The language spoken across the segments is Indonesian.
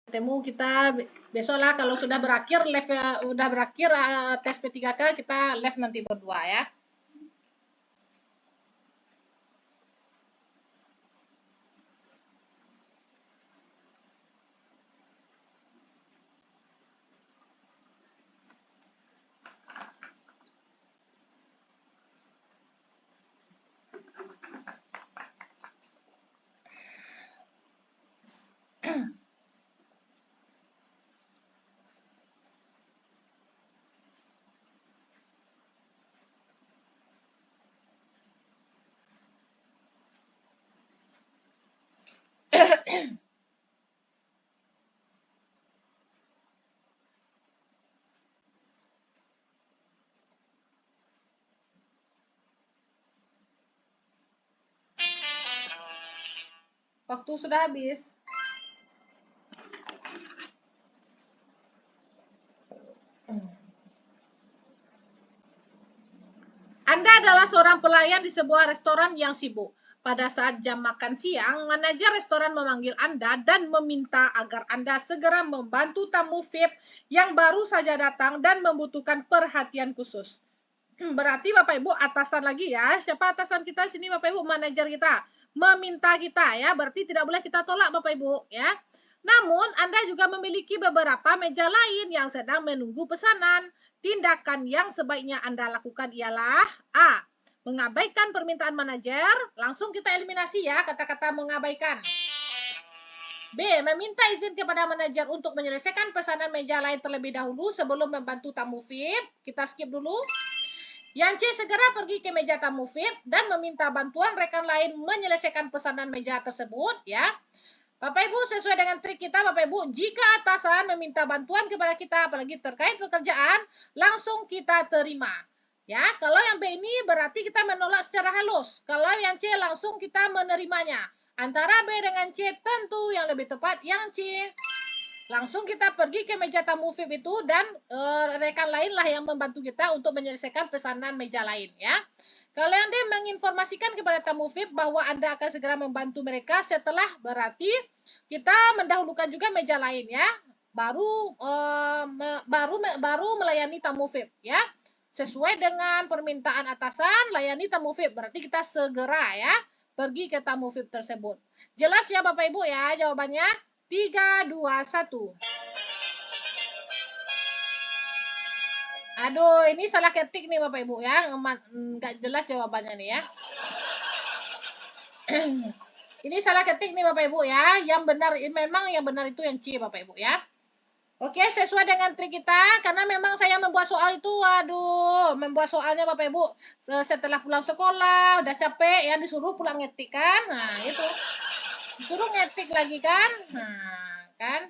Temu kita besok lah kalau sudah berakhir live udah berakhir tes P3K kita live nanti berdua ya. Waktu sudah habis. Anda adalah seorang pelayan di sebuah restoran yang sibuk. Pada saat jam makan siang, manajer restoran memanggil Anda dan meminta agar Anda segera membantu tamu VIP yang baru saja datang dan membutuhkan perhatian khusus. Berarti Bapak Ibu atasan lagi ya. Siapa atasan kita sini Bapak Ibu? Manajer kita. Meminta kita ya. Berarti tidak boleh kita tolak Bapak Ibu ya. Namun Anda juga memiliki beberapa meja lain yang sedang menunggu pesanan. Tindakan yang sebaiknya Anda lakukan ialah A. Mengabaikan permintaan manajer. Langsung kita eliminasi ya kata-kata mengabaikan. B. Meminta izin kepada manajer untuk menyelesaikan pesanan meja lain terlebih dahulu sebelum membantu tamu VIP. Kita skip dulu. Yang C. Segera pergi ke meja tamu VIP dan meminta bantuan rekan lain menyelesaikan pesanan meja tersebut ya. Bapak Ibu, sesuai dengan trik kita Bapak Ibu, jika atasan meminta bantuan kepada kita apalagi terkait pekerjaan, langsung kita terima. Ya, kalau yang B ini berarti kita menolak secara halus. Kalau yang C langsung kita menerimanya. Antara B dengan C tentu yang lebih tepat yang C. Langsung kita pergi ke meja tamu VIP itu dan rekan lain lah yang membantu kita untuk menyelesaikan pesanan meja lain ya. Kalau yang dia menginformasikan kepada tamu VIP bahwa Anda akan segera membantu mereka setelah berarti kita mendahulukan juga meja lain ya. Baru melayani tamu VIP ya. Sesuai dengan permintaan atasan, layani tamu VIP. Berarti kita segera ya pergi ke tamu VIP tersebut. Jelas ya Bapak Ibu ya jawabannya? 3, 2, 1. Aduh, ini salah ketik nih Bapak Ibu ya. Nggak jelas jawabannya nih ya. Ini salah ketik nih Bapak Ibu ya. Yang benar, memang yang benar itu yang C Bapak Ibu ya. Oke, sesuai dengan trik kita. Karena memang saya membuat soal itu, waduh, membuat soalnya Bapak Ibu. Setelah pulang sekolah, udah capek ya, disuruh pulang ngetik kan. Nah, itu. Disuruh ngetik lagi kan. Nah, kan.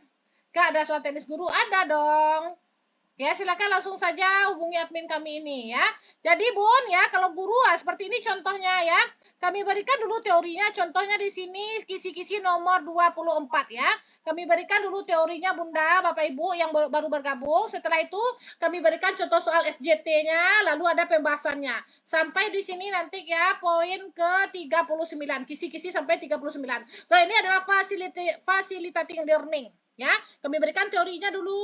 Kak, ada soal teknis guru? Ada dong. Ya, silakan langsung saja hubungi admin kami ini ya. Jadi Bun ya, kalau guru seperti ini contohnya ya. Kami berikan dulu teorinya, contohnya di sini kisi-kisi nomor 24 ya. Kami berikan dulu teorinya Bunda, Bapak Ibu yang baru bergabung. Setelah itu kami berikan contoh soal SJT-nya, lalu ada pembahasannya. Sampai di sini nanti ya poin ke 39, kisi-kisi sampai 39. Nah, ini adalah facilitating learning. Ya, kami berikan teorinya dulu,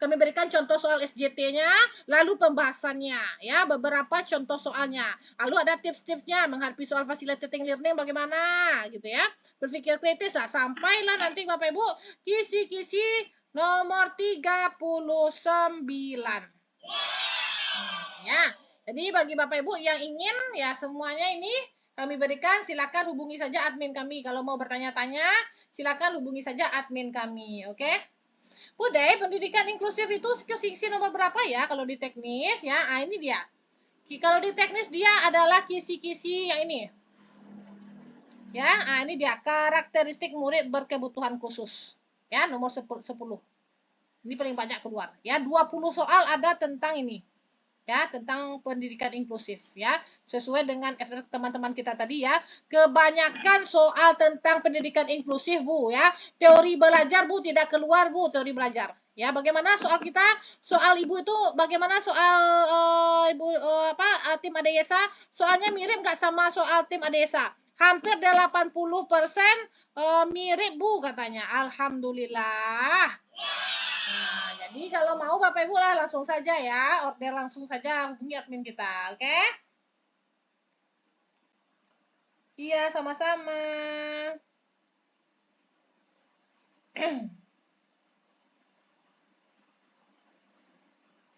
kami berikan contoh soal SJT-nya, lalu pembahasannya, ya, beberapa contoh soalnya. Lalu ada tips-tipsnya menghadapi soal facilitating learning bagaimana, gitu ya. Berpikir kritis lah, sampailah nanti Bapak Ibu kisi-kisi nomor 39. Ya, jadi bagi Bapak Ibu yang ingin ya semuanya ini kami berikan, silakan hubungi saja admin kami. Kalau mau bertanya-tanya, silakan hubungi saja admin kami, oke? Udah, pendidikan inklusif itu kisi nomor berapa ya kalau di teknis ya? Ah, ini dia. Kalau di teknis dia adalah kisi-kisi yang ini. Ya, ah, ini dia karakteristik murid berkebutuhan khusus. Ya, nomor 10. Ini paling banyak keluar. Ya, 20 soal ada tentang ini. Ya, tentang pendidikan inklusif ya. Sesuai dengan efek teman-teman kita tadi ya. Kebanyakan soal tentang pendidikan inklusif Bu ya. Teori belajar Bu tidak keluar Bu, teori belajar. Ya, bagaimana soal kita? Soal Ibu itu bagaimana soal Ibu tim Adeyesa? Soalnya mirip nggak sama soal tim Adeyesa? Hampir 80% Mirip Bu katanya. Alhamdulillah. Nah, jadi kalau mau Bapak Ibu lah langsung saja ya, order langsung saja hubungi admin kita, oke? Iya, sama-sama.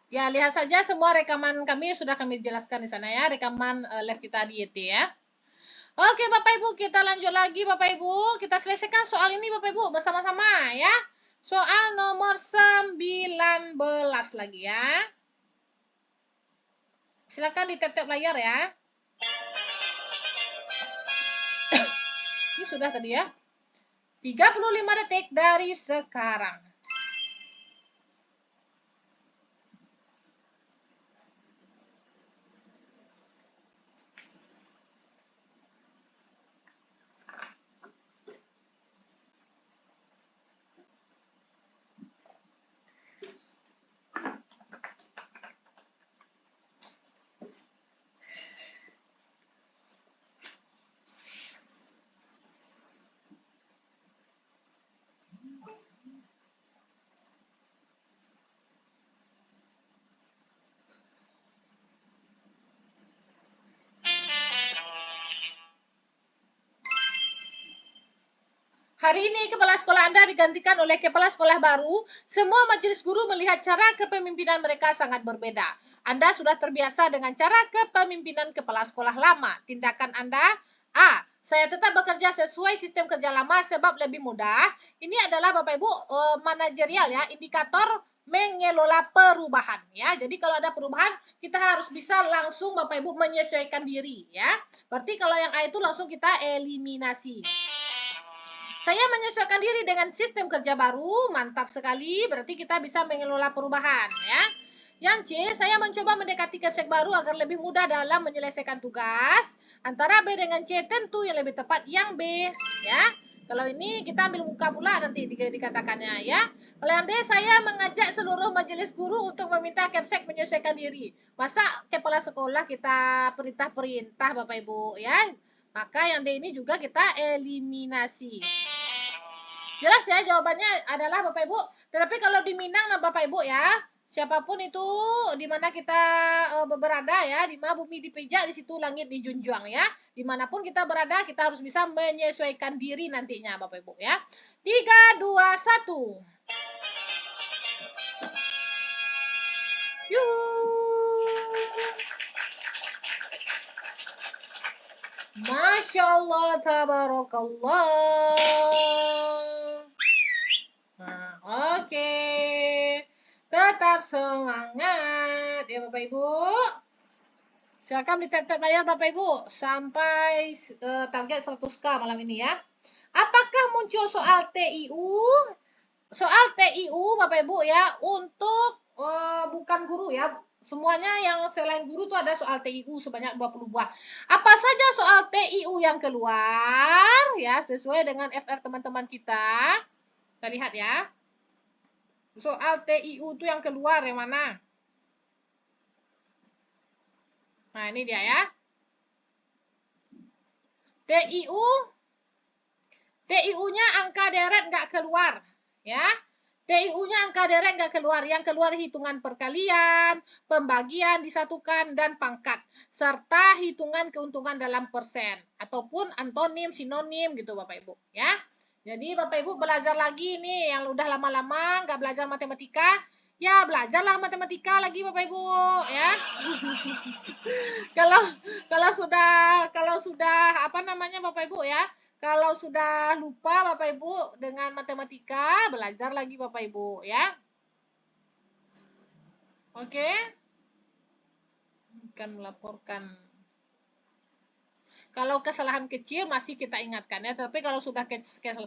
Ya, lihat saja semua rekaman kami sudah kami jelaskan di sana ya, rekaman live kita di YT ya. Oke, Bapak Ibu, kita lanjut lagi Bapak Ibu. Kita selesaikan soal ini Bapak Ibu bersama-sama ya. Soal nomor 19 lagi ya. Silakan di tap-tap layar ya. Ini sudah tadi ya. 35 detik dari sekarang. Hari ini kepala sekolah Anda digantikan oleh kepala sekolah baru. Semua majelis guru melihat cara kepemimpinan mereka sangat berbeda. Anda sudah terbiasa dengan cara kepemimpinan kepala sekolah lama. Tindakan Anda: A. Saya tetap bekerja sesuai sistem kerja lama sebab lebih mudah. Ini adalah Bapak Ibu manajerial ya, indikator mengelola perubahan ya. Jadi kalau ada perubahan, kita harus bisa langsung Bapak Ibu menyesuaikan diri ya. Berarti kalau yang A itu langsung kita eliminasi. Saya menyesuaikan diri dengan sistem kerja baru, mantap sekali, berarti kita bisa mengelola perubahan ya. Yang C, saya mencoba mendekati Capsek baru agar lebih mudah dalam menyelesaikan tugas. Antara B dengan C, tentu yang lebih tepat yang B ya. Kalau ini kita ambil muka pula nanti dikatakannya ya. Kalau yang D, saya mengajak seluruh majelis guru untuk meminta Capsek menyesuaikan diri. Masa kepala sekolah kita perintah-perintah Bapak Ibu ya. Maka yang D ini juga kita eliminasi. Jelas ya jawabannya adalah Bapak Ibu. Tetapi kalau di Minang Bapak Ibu ya, siapapun itu di mana kita berada ya, di mana bumi dipijak, di situ langit dijunjung ya. Dimanapun kita berada, kita harus bisa menyesuaikan diri nantinya Bapak Ibu ya. 3, 2, 1. Yuhu. Masya Allah, tabarakallah. Nah, oke. Tetap semangat ya Bapak Ibu. Silakan di-tap-tap layar Bapak Ibu sampai target 100K malam ini ya. Apakah muncul soal TIU? Soal TIU Bapak Ibu ya untuk bukan guru ya. Semuanya yang selain guru itu ada soal TIU sebanyak 20 buah. Apa saja soal TIU yang keluar ya sesuai dengan FR teman-teman kita. Kita lihat ya. Soal TIU itu yang keluar yang mana? Nah, ini dia ya. TIU-nya angka deret nggak keluar. Ya. TIU-nya angka deret nggak keluar. Yang keluar hitungan perkalian, pembagian disatukan, dan pangkat. Serta hitungan keuntungan dalam persen. Ataupun antonim, sinonim gitu Bapak Ibu. Ya. Jadi Bapak Ibu belajar lagi nih yang udah lama-lama nggak belajar matematika. Ya belajarlah matematika lagi Bapak Ibu ya. kalau sudah apa namanya Bapak Ibu ya. Kalau sudah lupa Bapak Ibu dengan matematika, belajar lagi Bapak Ibu ya. Oke. Akan melaporkan. Kalau kesalahan kecil masih kita ingatkan ya, tapi kalau sudah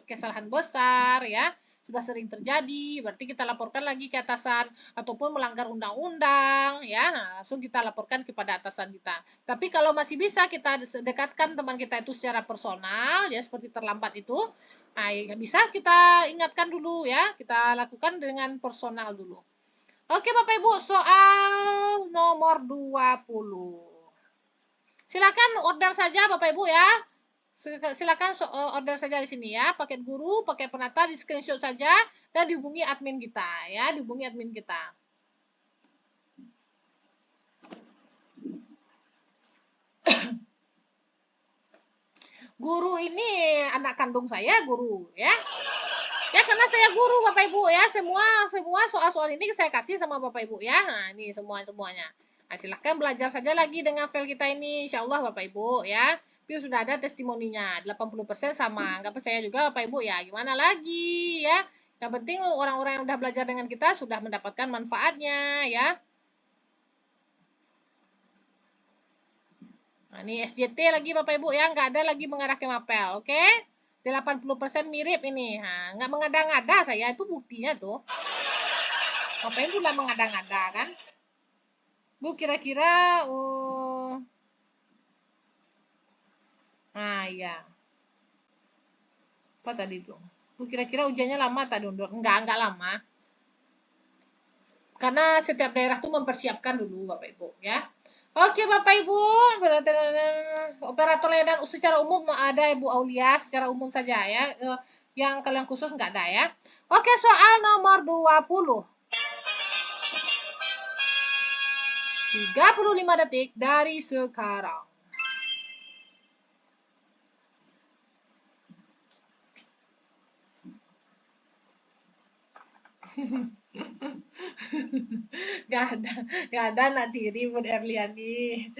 kesalahan besar ya, sudah sering terjadi, berarti kita laporkan lagi ke atasan ataupun melanggar undang-undang ya, langsung kita laporkan kepada atasan kita. Tapi kalau masih bisa kita dekatkan teman kita itu secara personal ya, seperti terlambat itu, nah ya bisa kita ingatkan dulu ya, kita lakukan dengan personal dulu. Oke Bapak Ibu, soal nomor 20. Silakan order saja Bapak Ibu ya. Silakan order saja di sini ya, paket guru, paket penata, di screenshot saja dan dihubungi admin kita ya, dihubungi admin kita. Guru ini anak kandung saya, guru ya. Ya karena saya guru Bapak Ibu ya, semua soal-soal ini saya kasih sama Bapak Ibu ya. Nah, ini semuanya. Nah, silahkan belajar saja lagi dengan file kita ini, insya Allah Bapak Ibu ya. Tapi sudah ada testimoninya, 80% sama. Nggak percaya juga Bapak Ibu ya, gimana lagi ya. Yang penting orang-orang yang udah belajar dengan kita sudah mendapatkan manfaatnya ya. Nah, ini SJT lagi Bapak Ibu ya, nggak ada lagi mengarah ke mapel, oke? 80% mirip ini. Nah, nggak mengada-ngada saya, itu buktinya tuh. Ngapain pula mengada-ngada kan? Bu, kira-kira... nah, iya. Apa tadi tuh? Bu, kira-kira ujiannya lama tak diundur? Enggak lama. Karena setiap daerah tuh mempersiapkan dulu Bapak Ibu ya. Oke Bapak Ibu, operator layanan secara umum ada Ibu Aulia, secara umum saja ya. Yang kalian khusus enggak ada ya. Oke, soal nomor 20. 35 detik dari sekarang. Gak ada anak tiri Bun Erliani.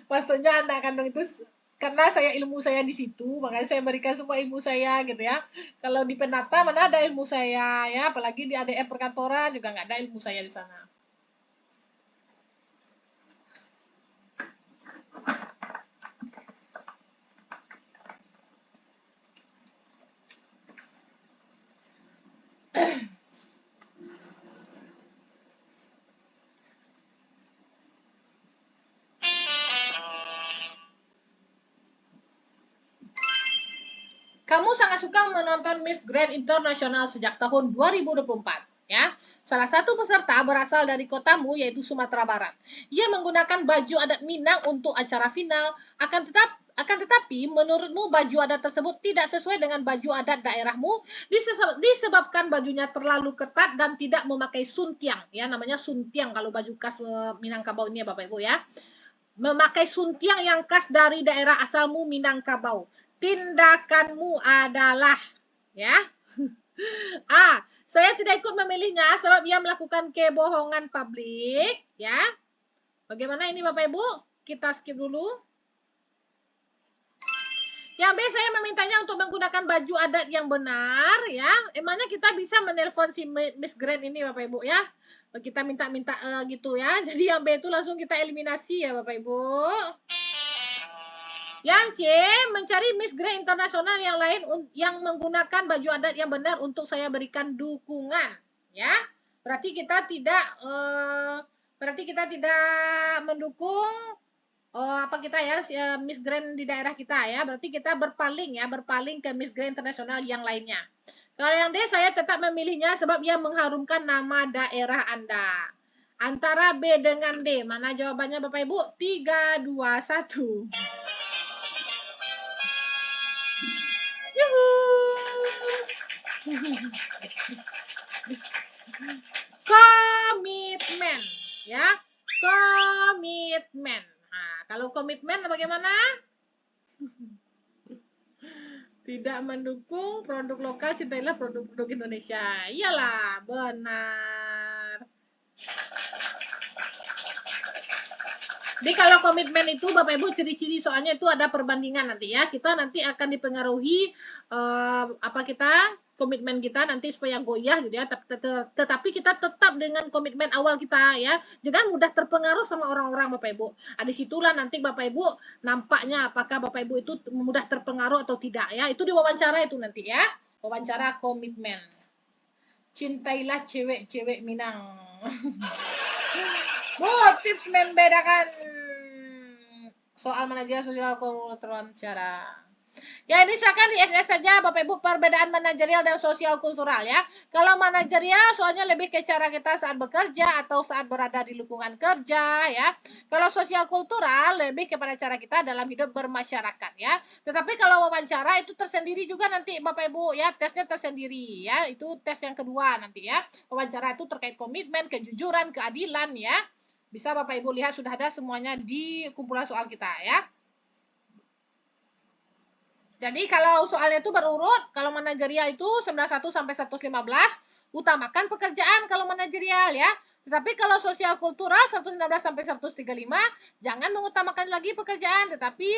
Maksudnya anak kandung itu karena ilmu saya di situ, makanya saya berikan semua ilmu saya gitu ya. Kalau di Penata mana ada ilmu saya ya, apalagi di ADF perkantoran juga nggak ada ilmu saya di sana. Kamu sangat suka menonton Miss Grand International sejak tahun 2024, ya. Salah satu peserta berasal dari kotamu yaitu Sumatera Barat. Ia menggunakan baju adat Minang untuk acara final, akan tetapi menurutmu baju adat tersebut tidak sesuai dengan baju adat daerahmu disebabkan bajunya terlalu ketat dan tidak memakai suntiang, ya, namanya suntiang kalau baju khas Minangkabau ini ya Bapak Ibu ya. Memakai suntiang yang khas dari daerah asalmu Minangkabau. Tindakanmu adalah ya. Saya tidak ikut memilihnya sebab ia melakukan kebohongan publik ya. Bagaimana ini Bapak Ibu? Kita skip dulu. Yang B, saya memintanya untuk menggunakan baju adat yang benar ya. Emangnya kita bisa menelpon si Miss Grand ini Bapak Ibu ya. Kita minta-minta gitu ya. Jadi yang B itu langsung kita eliminasi ya Bapak Ibu. Yang C, mencari Miss Grand Internasional yang lain yang menggunakan baju adat yang benar untuk saya berikan dukungan, ya. Berarti kita tidak mendukung Miss Grand di daerah kita ya. Berarti kita berpaling ke Miss Grand Internasional yang lainnya. Kalau yang D, saya tetap memilihnya sebab ia mengharumkan nama daerah Anda. Antara B dengan D, mana jawabannya Bapak Ibu? 3, 2, 1. Komitmen ya, komitmen. Nah, kalau komitmen bagaimana? Tidak mendukung produk lokal, cintailah produk-produk Indonesia. Iyalah, benar. Jadi kalau komitmen itu Bapak Ibu ciri-ciri soalnya itu ada perbandingan nanti ya. Kita nanti akan dipengaruhi komitmen kita nanti supaya goyah gitu ya. Tetapi kita tetap dengan komitmen awal kita ya. Jangan mudah terpengaruh sama orang-orang Bapak Ibu. Disitulah nanti Bapak Ibu nampaknya apakah Bapak Ibu itu mudah terpengaruh atau tidak ya. Itu diwawancara itu nanti ya. Wawancara komitmen. Cintailah cewek-cewek Minang. Bu, tips membedakan soal manajer sosial wawancara. Ya, ini silakan di SS saja Bapak Ibu perbedaan manajerial dan sosial kultural ya. Kalau manajerial soalnya lebih ke cara kita saat bekerja atau saat berada di lingkungan kerja ya. Kalau sosial kultural lebih kepada cara kita dalam hidup bermasyarakat ya. Tetapi kalau wawancara itu tersendiri juga nanti Bapak Ibu ya, tesnya tersendiri ya. Itu tes yang kedua nanti ya. Wawancara itu terkait komitmen, kejujuran, keadilan ya. Bisa Bapak Ibu lihat sudah ada semuanya di kumpulan soal kita ya. Jadi kalau soalnya itu berurut, kalau manajerial itu 91 sampai 115, utamakan pekerjaan kalau manajerial ya. Tetapi kalau sosial kultural 119 sampai 135, jangan mengutamakan lagi pekerjaan, tetapi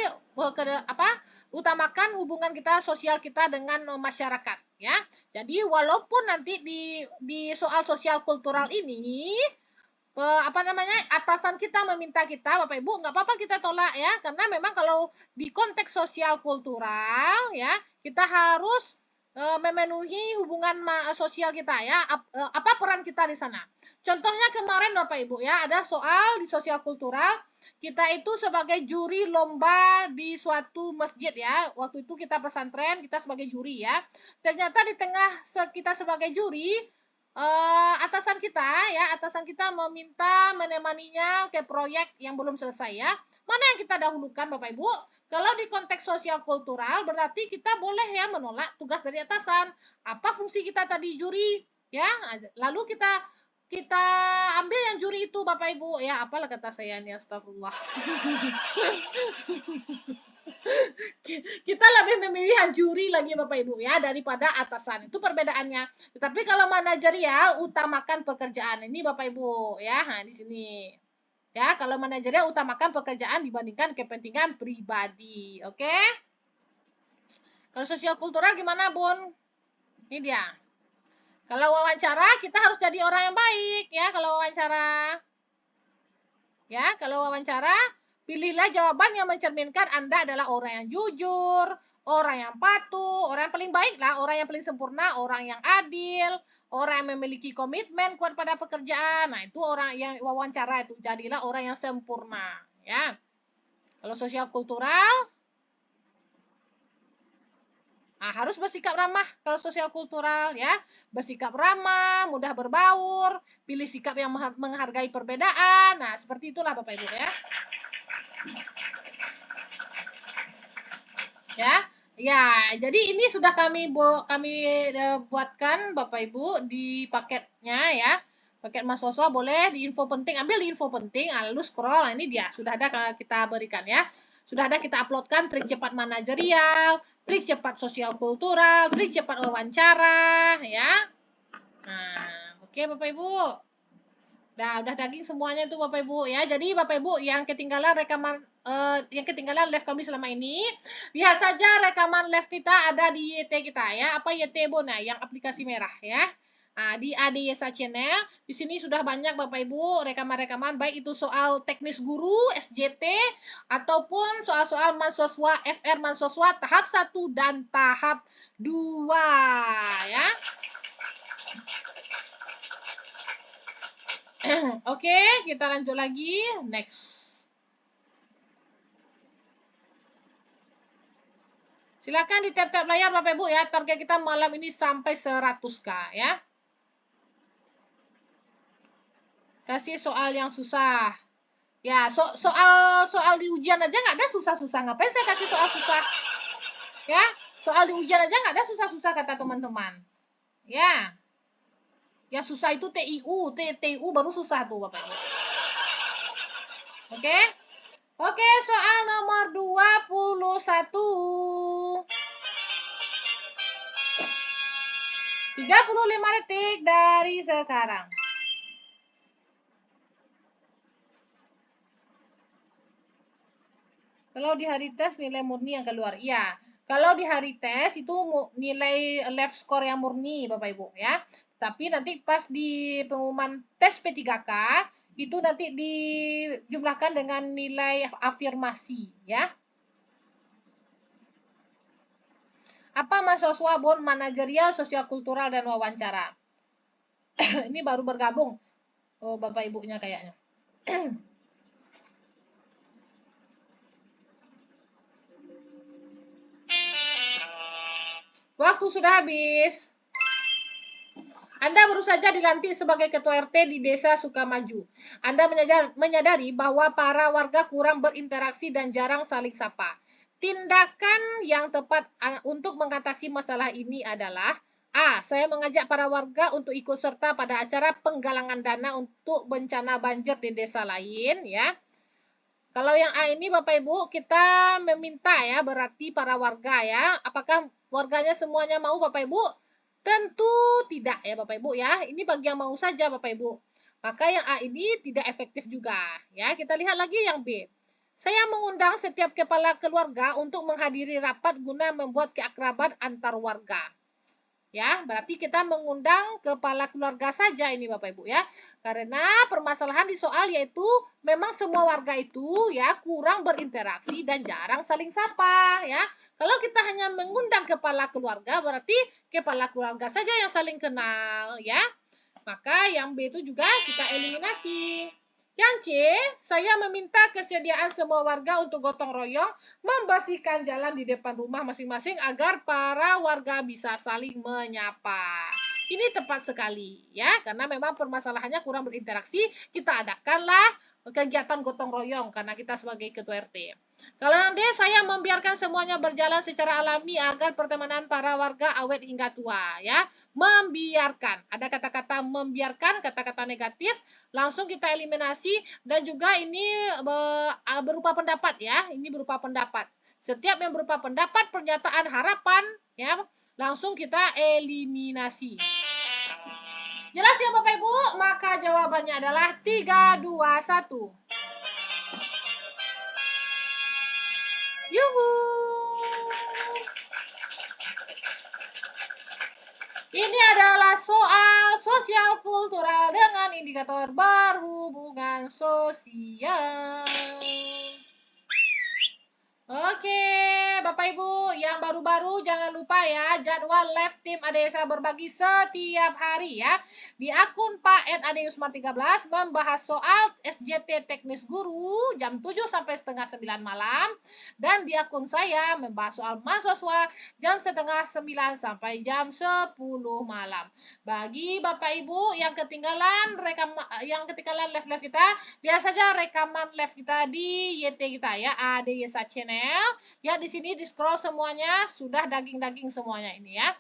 utamakan hubungan kita sosial kita dengan masyarakat ya. Jadi walaupun nanti di soal sosial kultural ini atasan kita meminta kita Bapak Ibu nggak apa-apa kita tolak ya, karena memang kalau di konteks sosial kultural ya kita harus memenuhi hubungan sosial kita ya, apa peran kita di sana. Contohnya kemarin Bapak Ibu ya, ada soal di sosial kultural, kita itu sebagai juri lomba di suatu masjid ya, waktu itu kita pesantren, kita sebagai juri ya. Ternyata di tengah kita sebagai juri, atasan kita meminta menemaninya ke proyek yang belum selesai ya. Mana yang kita dahulukan Bapak Ibu? Kalau di konteks sosial kultural berarti kita boleh ya menolak tugas dari atasan. Apa fungsi kita tadi juri? Ya, lalu kita ambil yang juri itu Bapak Ibu ya, apalah kata saya nih, astagfirullah. Kita lebih memilih juri lagi Bapak Ibu ya daripada atasan. Itu perbedaannya. Tetapi kalau manajerial utamakan pekerjaan. Ini Bapak Ibu ya. Nah, di sini. Ya, kalau manajerial utamakan pekerjaan dibandingkan kepentingan pribadi. Oke? Kalau sosial kultural gimana, Bun? Ini dia. Kalau wawancara kita harus jadi orang yang baik ya kalau wawancara. Ya, kalau wawancara pilihlah jawaban yang mencerminkan Anda adalah orang yang jujur, orang yang patuh, orang yang paling baik lah, orang yang paling sempurna, orang yang adil, orang yang memiliki komitmen kuat pada pekerjaan. Nah, itu orang yang wawancara itu jadilah orang yang sempurna, ya. Kalau sosial kultural harus bersikap ramah kalau sosial kultural ya. Bersikap ramah, mudah berbaur, pilih sikap yang menghargai perbedaan. Nah, seperti itulah Bapak Ibu ya. Ya, jadi ini sudah kami buatkan Bapak Ibu di paketnya ya. Paket mahasiswa boleh di info penting, ambil di info penting, lalu scroll. Nah, ini dia, sudah ada kita berikan ya. Sudah ada kita uploadkan trik cepat manajerial, trik cepat sosial kultural, trik cepat wawancara ya. Nah, oke Bapak Ibu. Nah, udah daging semuanya itu Bapak Ibu ya. Jadi Bapak Ibu yang ketinggalan rekaman live kami selama ini, lihat saja rekaman live kita ada di YT kita ya. Apa YT Bona yang aplikasi merah ya. Nah, di ADYSA Channel, di sini sudah banyak Bapak Ibu rekaman-rekaman baik itu soal teknis guru SJT ataupun soal-soal mahasiswa FR mahasiswa tahap 1 dan tahap 2 ya. Oke, kita lanjut lagi. Next. Silakan di tap-tap layar Bapak Ibu ya. Target kita malam ini sampai 100K ya. Kasih soal yang susah. Ya, soal di ujian aja nggak ada susah-susah. Ngapain saya kasih soal susah? Ya, soal di ujian aja nggak ada susah-susah kata teman-teman. Ya. Yang susah itu TIU baru susah tuh Bapak Ibu. Oke? Oke, soal nomor 21. 35 detik dari sekarang. Kalau di hari tes nilai murni yang keluar. Iya. Kalau di hari tes itu nilai left score yang murni Bapak Ibu ya. Tapi nanti pas di pengumuman tes P3K itu nanti dijumlahkan dengan nilai afirmasi ya. Apa mahasiswa Bon manajerial, sosial kultural dan wawancara? Ini baru bergabung. Oh, Bapak Ibunya kayaknya. Waktu sudah habis. Anda baru saja dilantik sebagai ketua RT di Desa Sukamaju. Anda menyadari bahwa para warga kurang berinteraksi dan jarang saling sapa. Tindakan yang tepat untuk mengatasi masalah ini adalah A. Saya mengajak para warga untuk ikut serta pada acara penggalangan dana untuk bencana banjir di desa lain, ya. Kalau yang A ini Bapak Ibu, kita meminta ya, berarti para warga ya. Apakah warganya semuanya mau Bapak Ibu? Tentu tidak ya Bapak Ibu ya. Ini bagi yang mau saja Bapak Ibu. Maka yang A ini tidak efektif juga. Ya, kita lihat lagi yang B. Saya mengundang setiap kepala keluarga untuk menghadiri rapat guna membuat keakraban antar warga. Ya, berarti kita mengundang kepala keluarga saja ini Bapak Ibu ya. Karena permasalahan di soal yaitu memang semua warga itu ya kurang berinteraksi dan jarang saling sapa ya. Kalau kita hanya mengundang kepala keluarga berarti kepala keluarga saja yang saling kenal ya. Maka yang B itu juga kita eliminasi. Yang C, saya meminta kesediaan semua warga untuk gotong royong membersihkan jalan di depan rumah masing-masing agar para warga bisa saling menyapa. Ini tepat sekali ya, karena memang permasalahannya kurang berinteraksi, kita adakanlah kegiatan gotong royong karena kita sebagai ketua RT. Kalau yang D, saya membiarkan semuanya berjalan secara alami agar pertemanan para warga awet hingga tua ya. Membiarkan. Ada kata-kata membiarkan, kata-kata negatif, langsung kita eliminasi dan juga ini berupa pendapat ya. Ini berupa pendapat. Setiap yang berupa pendapat, pernyataan, harapan ya, langsung kita eliminasi. Jelas ya Bapak Ibu? Maka jawabannya adalah 3, 2, 1. Yuhu. Ini adalah soal sosial kultural dengan indikator berhubungan sosial. Oke, Bapak Ibu, yang baru-baru jangan lupa ya, jadwal live tim ADESA berbagi setiap hari ya. Di akun Pak @adeusmar 13 membahas soal SJT teknis guru jam 7 sampai setengah 9 malam. Dan di akun saya membahas soal mahasiswa jam setengah 9 sampai jam 10 malam. Bagi Bapak Ibu yang ketinggalan live-live kita, lihat saja rekaman live kita di YT kita ya, ADESA Channel. Ya, di sini di scroll semuanya sudah daging-daging semuanya ini ya.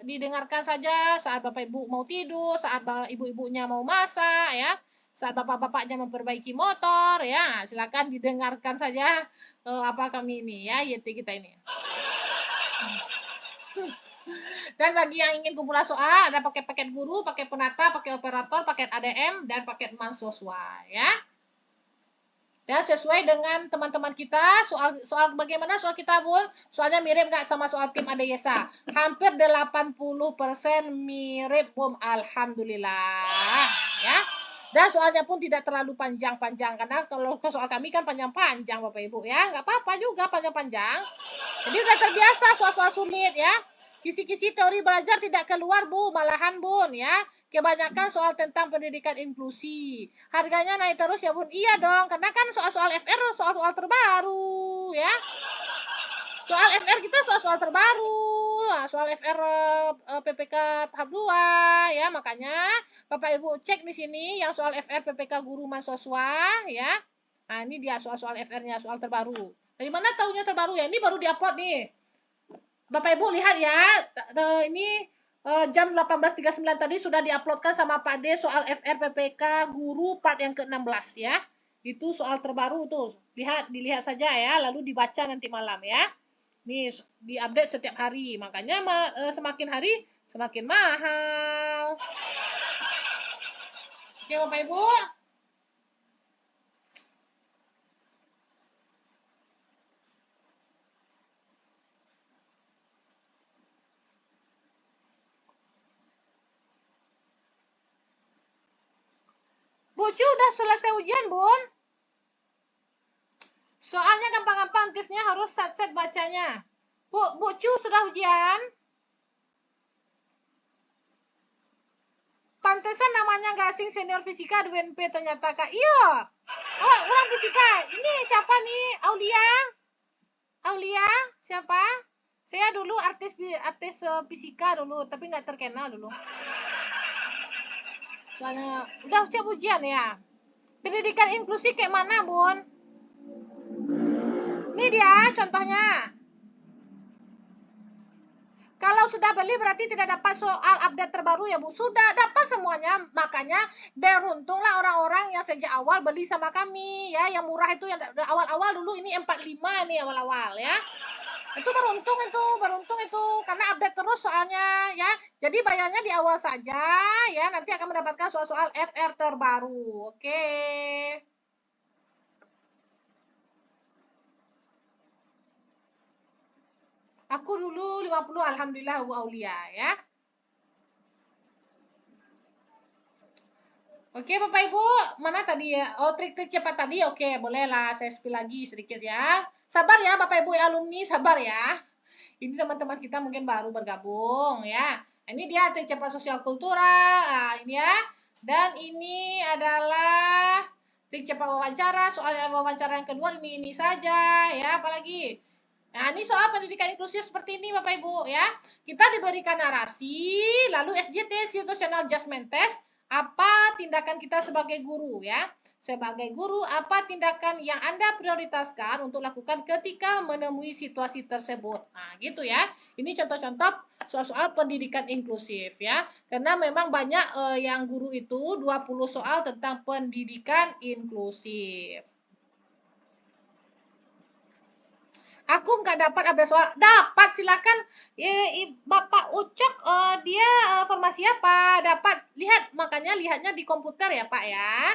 Didengarkan saja saat Bapak Ibu mau tidur, saat ibu-ibunya mau masak ya, saat bapak-bapaknya memperbaiki motor ya. Silakan didengarkan saja apa kami ini ya, YT kita ini. Dan bagi yang ingin kumpulan soal, ada paket-paket guru, paket penata, paket operator, paket ADM, dan paket mahasiswa ya. Ya, sesuai dengan teman-teman kita, soal bagaimana soal kita, Bun? Soalnya mirip nggak sama soal tim ADESA? Hampir 80% mirip, Bun. Alhamdulillah. Ya. Dan soalnya pun tidak terlalu panjang-panjang. Karena kalau soal kami kan panjang-panjang, Bapak Ibu. Ya, nggak apa-apa juga panjang-panjang. Jadi udah terbiasa soal-soal sulit, ya. Kisi-kisi teori belajar tidak keluar, Bu. Malahan, Bun, ya. Kebanyakan soal tentang pendidikan inklusi. Harganya naik terus ya Bun? Iya dong, karena kan soal-soal FR soal-soal terbaru ya. Soal FR kita soal-soal terbaru. Soal FR PPK tahap 2 ya, makanya Bapak Ibu cek di sini yang soal FR PPK guru mahasiswa ya. Nah, ini dia soal-soal FR-nya, soal terbaru. Dari mana tahunya terbaru ya? Ini baru diupload nih. Bapak Ibu lihat ya, ini jam 18.39 tadi sudah diuploadkan sama Pak D soal FR PPK guru part yang ke-16 ya. Itu soal terbaru tuh. Dilihat saja ya, lalu dibaca nanti malam ya. Nih, diupdate setiap hari. Makanya semakin hari semakin mahal. Oke, Bapak Ibu. Bu Cu udah selesai ujian, Bun. Soalnya gampang-gampang, tipsnya harus set bacanya. Bu Cu sudah ujian? Pantesan namanya nggak asing senior fisika di UNP ternyata Kak. Iya. Oh, orang fisika. Ini siapa nih? Aulia? Siapa? Saya dulu artis fisika dulu, tapi nggak terkenal dulu. Soalnya udah siap ujian ya. Pendidikan inklusi kayak mana, Bun? Ini dia contohnya. Kalau sudah beli berarti tidak dapat soal update terbaru ya, Bu. Sudah dapat semuanya, makanya beruntunglah orang-orang yang sejak awal beli sama kami ya. Yang murah itu yang awal-awal dulu ini 45 nih awal-awal ya. Itu beruntung itu karena update terus soalnya ya. Jadi bayarnya di awal saja ya, nanti akan mendapatkan soal-soal FR terbaru. Oke. Aku dulu 50 alhamdulillah Bu Aulia ya. Oke Bapak Ibu, mana tadi ya? Oh trik-trik cepat tadi, oke bolehlah saya spill lagi sedikit ya. Sabar ya Bapak Ibu alumni, sabar ya. Ini teman-teman kita mungkin baru bergabung ya. Ini dia trik cepat sosial kultural, nah, ini ya. Dan ini adalah trik cepat wawancara, soal wawancara yang kedua ini saja ya, apalagi. Nah, ini soal pendidikan inklusif seperti ini Bapak Ibu ya. Kita diberikan narasi, lalu SJT, situational adjustment test, apa tindakan kita sebagai guru ya. Sebagai guru, apa tindakan yang Anda prioritaskan untuk lakukan ketika menemui situasi tersebut. Nah, gitu ya. Ini contoh-contoh soal-soal pendidikan inklusif ya. Karena memang banyak yang guru itu 20 soal tentang pendidikan inklusif. Aku nggak dapat ada soal. Dapat silakan Bapak Ucok dia formasi apa? Dapat lihat makanya lihatnya di komputer ya Pak ya.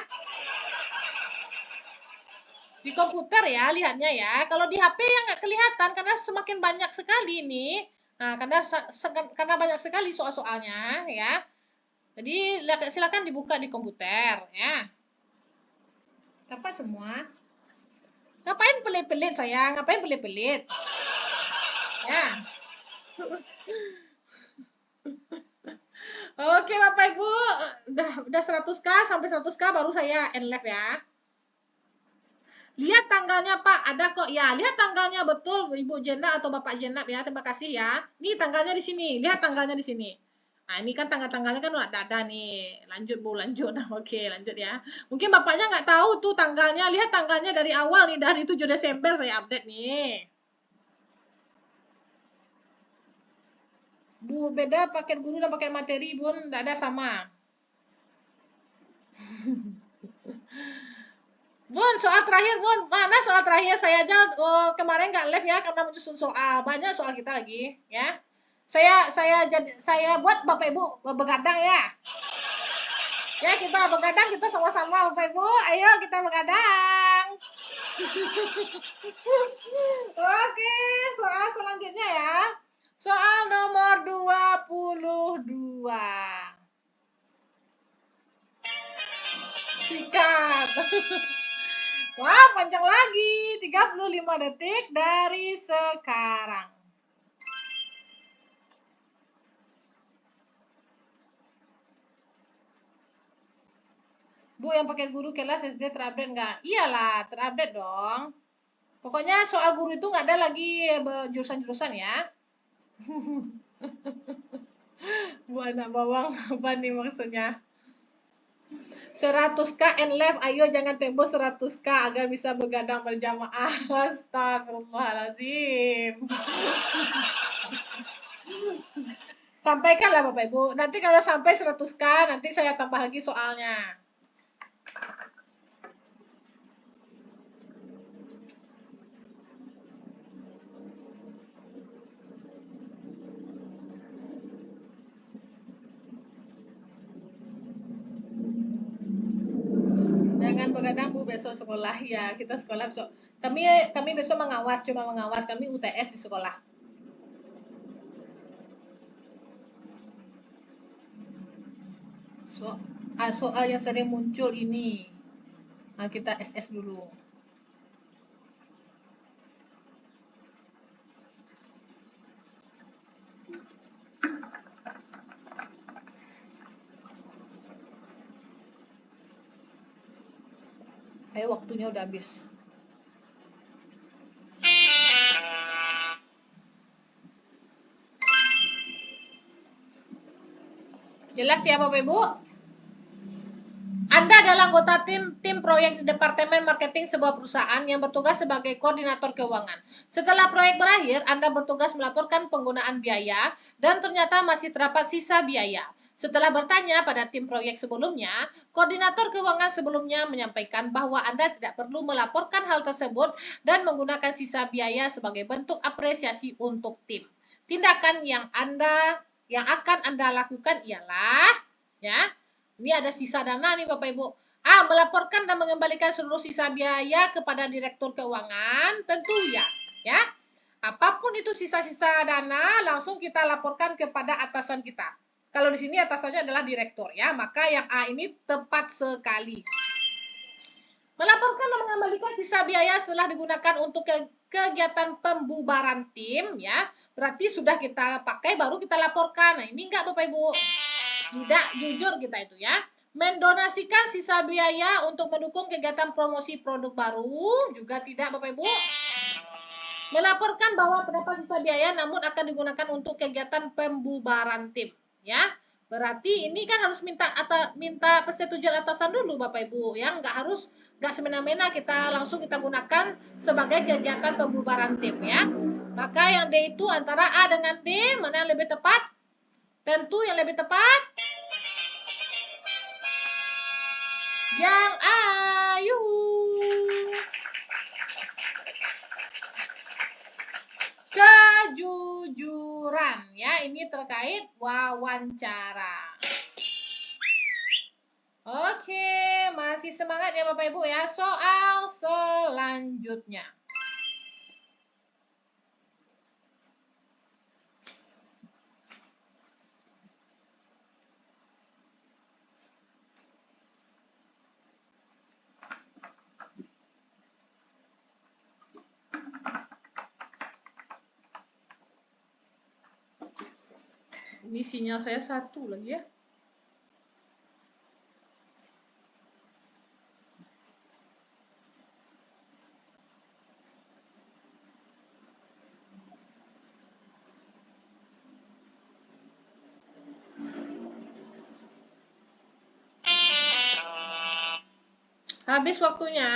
Di komputer ya lihatnya ya. Kalau di HP ya nggak kelihatan karena semakin banyak sekali ini. Nah, karena banyak sekali soal-soalnya ya. Jadi silakan dibuka di komputer ya. Dapat semua. Ngapain pelit-pelit saya? Ngapain pelit-pelit? Ya. Oke Bapak Ibu, udah 100k sampai 100k baru saya end live ya. Lihat tanggalnya Pak, ada kok ya. Lihat tanggalnya betul Ibu Jenab atau Bapak Jenab ya. Terima kasih ya. Nih tanggalnya di sini. Lihat tanggalnya di sini. Nah, ini kan tanggal-tanggalnya kan udah ada nih. Lanjut Bu, lanjut. Nah, oke, lanjut ya. Mungkin Bapaknya nggak tahu tuh tanggalnya. Lihat tanggalnya dari awal nih, dari 7 Desember saya update nih. Bu, beda paket guru dan paket materi, Bun. Nggak ada sama. Bun, soal terakhir Bun, mana soal terakhir saya aja kemarin nggak live ya karena menyusun soal banyak soal kita lagi ya. Saya buat Bapak Ibu begadang ya. Ya kita begadang kita sama-sama Bapak Ibu, ayo kita begadang. Oke, soal selanjutnya ya. Soal nomor 22. Sikat. Wah, panjang lagi. 35 detik dari sekarang. Bu, yang pakai guru kelas SD terupdate nggak? Iyalah, terupdate dong. Pokoknya soal guru itu nggak ada lagi jurusan-jurusan ya. Bu anak bawang, apa nih maksudnya? 100k and live, ayo jangan tembus 100k agar bisa begadang berjamaah. Astagfirullahaladzim. Sampaikanlah Bapak Ibu. Nanti kalau sampai 100k, nanti saya tambah lagi soalnya. Jangan begadang Bu, besok sekolah ya. Kita sekolah besok. Kami besok mengawas, cuma mengawas. Kami UTS di sekolah. Soal yang sering muncul ini. Nah, kita SS dulu. Ayo waktunya udah habis. Jelas ya Bapak Ibu? Anda adalah anggota tim proyek di Departemen Marketing sebuah perusahaan yang bertugas sebagai koordinator keuangan. Setelah proyek berakhir, Anda bertugas melaporkan penggunaan biaya dan ternyata masih terdapat sisa biaya. Setelah bertanya pada tim proyek sebelumnya, koordinator keuangan sebelumnya menyampaikan bahwa Anda tidak perlu melaporkan hal tersebut dan menggunakan sisa biaya sebagai bentuk apresiasi untuk tim. Tindakan yang akan Anda lakukan ialah ya, ini ada sisa dana nih Bapak Ibu. A. Melaporkan dan mengembalikan seluruh sisa biaya kepada Direktur Keuangan. Tentu ya. Ya. Apapun itu sisa-sisa dana, langsung kita laporkan kepada atasan kita. Kalau di sini atasannya adalah direktur ya, maka yang A ini tepat sekali. Melaporkan dan mengembalikan sisa biaya setelah digunakan untuk kegiatan pembubaran tim ya. Berarti sudah kita pakai baru kita laporkan. Nah, ini enggak Bapak Ibu. Tidak jujur kita itu ya. Mendonasikan sisa biaya untuk mendukung kegiatan promosi produk baru juga tidak Bapak Ibu. Melaporkan bahwa terdapat sisa biaya namun akan digunakan untuk kegiatan pembubaran tim ya. Berarti ini kan harus minta persetujuan atasan dulu Bapak Ibu ya, nggak semena-mena kita langsung kita gunakan sebagai kegiatan pembubaran tim ya. Maka yang D itu antara A dengan D, mana yang lebih tepat? Tentu yang lebih tepat yang A. Yuhu. Kejujuran ya, ini terkait wawancara. Oke, masih semangat ya Bapak Ibu ya. Soal selanjutnya. Ini sinyal saya satu lagi ya. Habis waktunya.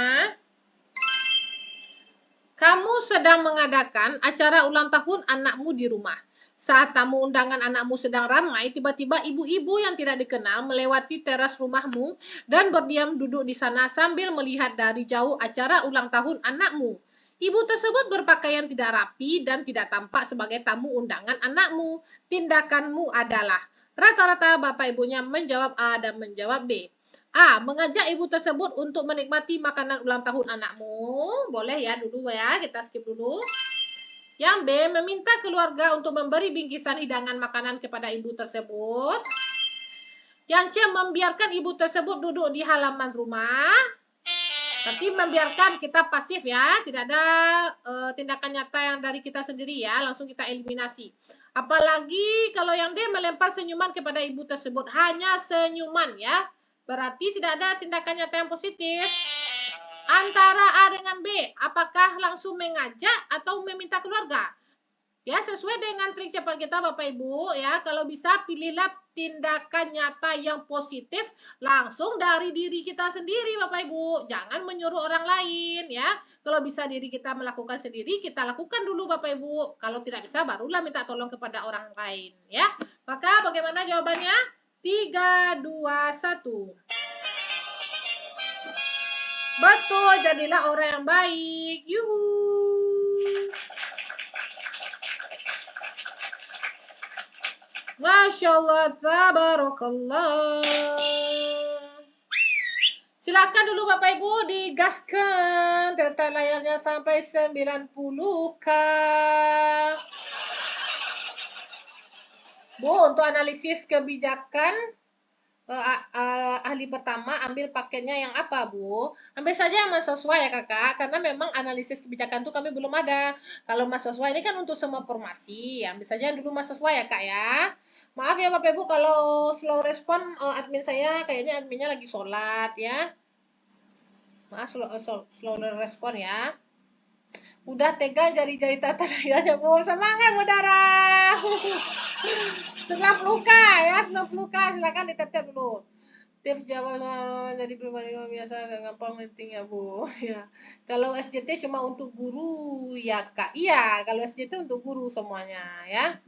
Kamu sedang mengadakan acara ulang tahun anakmu di rumah. Saat tamu undangan anakmu sedang ramai, tiba-tiba ibu-ibu yang tidak dikenal melewati teras rumahmu dan berdiam duduk di sana sambil melihat dari jauh acara ulang tahun anakmu. Ibu tersebut berpakaian tidak rapi dan tidak tampak sebagai tamu undangan anakmu. Tindakanmu adalah rata-rata bapak ibunya menjawab A dan menjawab B. A. Mengajak ibu tersebut untuk menikmati makanan ulang tahun anakmu. Boleh ya dulu ya, kita skip dulu. Yang B. Meminta keluarga untuk memberi bingkisan hidangan makanan kepada ibu tersebut. Yang C. Membiarkan ibu tersebut duduk di halaman rumah. Tapi membiarkan kita pasif ya, tidak ada tindakan nyata yang dari kita sendiri ya, langsung kita eliminasi. Apalagi kalau yang D melempar senyuman kepada ibu tersebut, hanya senyuman ya. Berarti tidak ada tindakan nyata yang positif. Antara A dengan B, apakah langsung mengajak atau meminta keluarga? Ya, sesuai dengan trik cepat kita Bapak Ibu ya, kalau bisa pilihlah tindakan nyata yang positif langsung dari diri kita sendiri Bapak Ibu. Jangan menyuruh orang lain ya. Kalau bisa diri kita melakukan sendiri, kita lakukan dulu Bapak Ibu. Kalau tidak bisa, barulah minta tolong kepada orang lain ya. Maka bagaimana jawabannya? 3, 2, 1. Betul, jadilah orang yang baik. Yuhu. Masya Allah, tabarakallah. Silakan dulu Bapak Ibu digaskan tentang layarnya sampai 90K. Bu, untuk analisis kebijakan ahli pertama ambil paketnya yang apa Bu? Ambil saja yang Mas Soswa ya Kakak, karena memang analisis kebijakan itu kami belum ada. Kalau Mas Soswa ini kan untuk semua formasi, ambil saja dulu Mas Soswa ya Kak ya. Maaf ya Bapak Ibu kalau slow respon admin saya, kayaknya adminnya lagi sholat ya. Maaf slow respon ya. Udah tega jari-jari tata aja, Bu. Semangat, saudara. 90K ya, 90K. Silakan ditetep dulu. Tips jawab jadi pribadi yang biasa agak gampang meeting ya, Bu. Ya. Kalau SJT cuma untuk guru ya, Kak. Iya, kalau SJT untuk guru semuanya ya.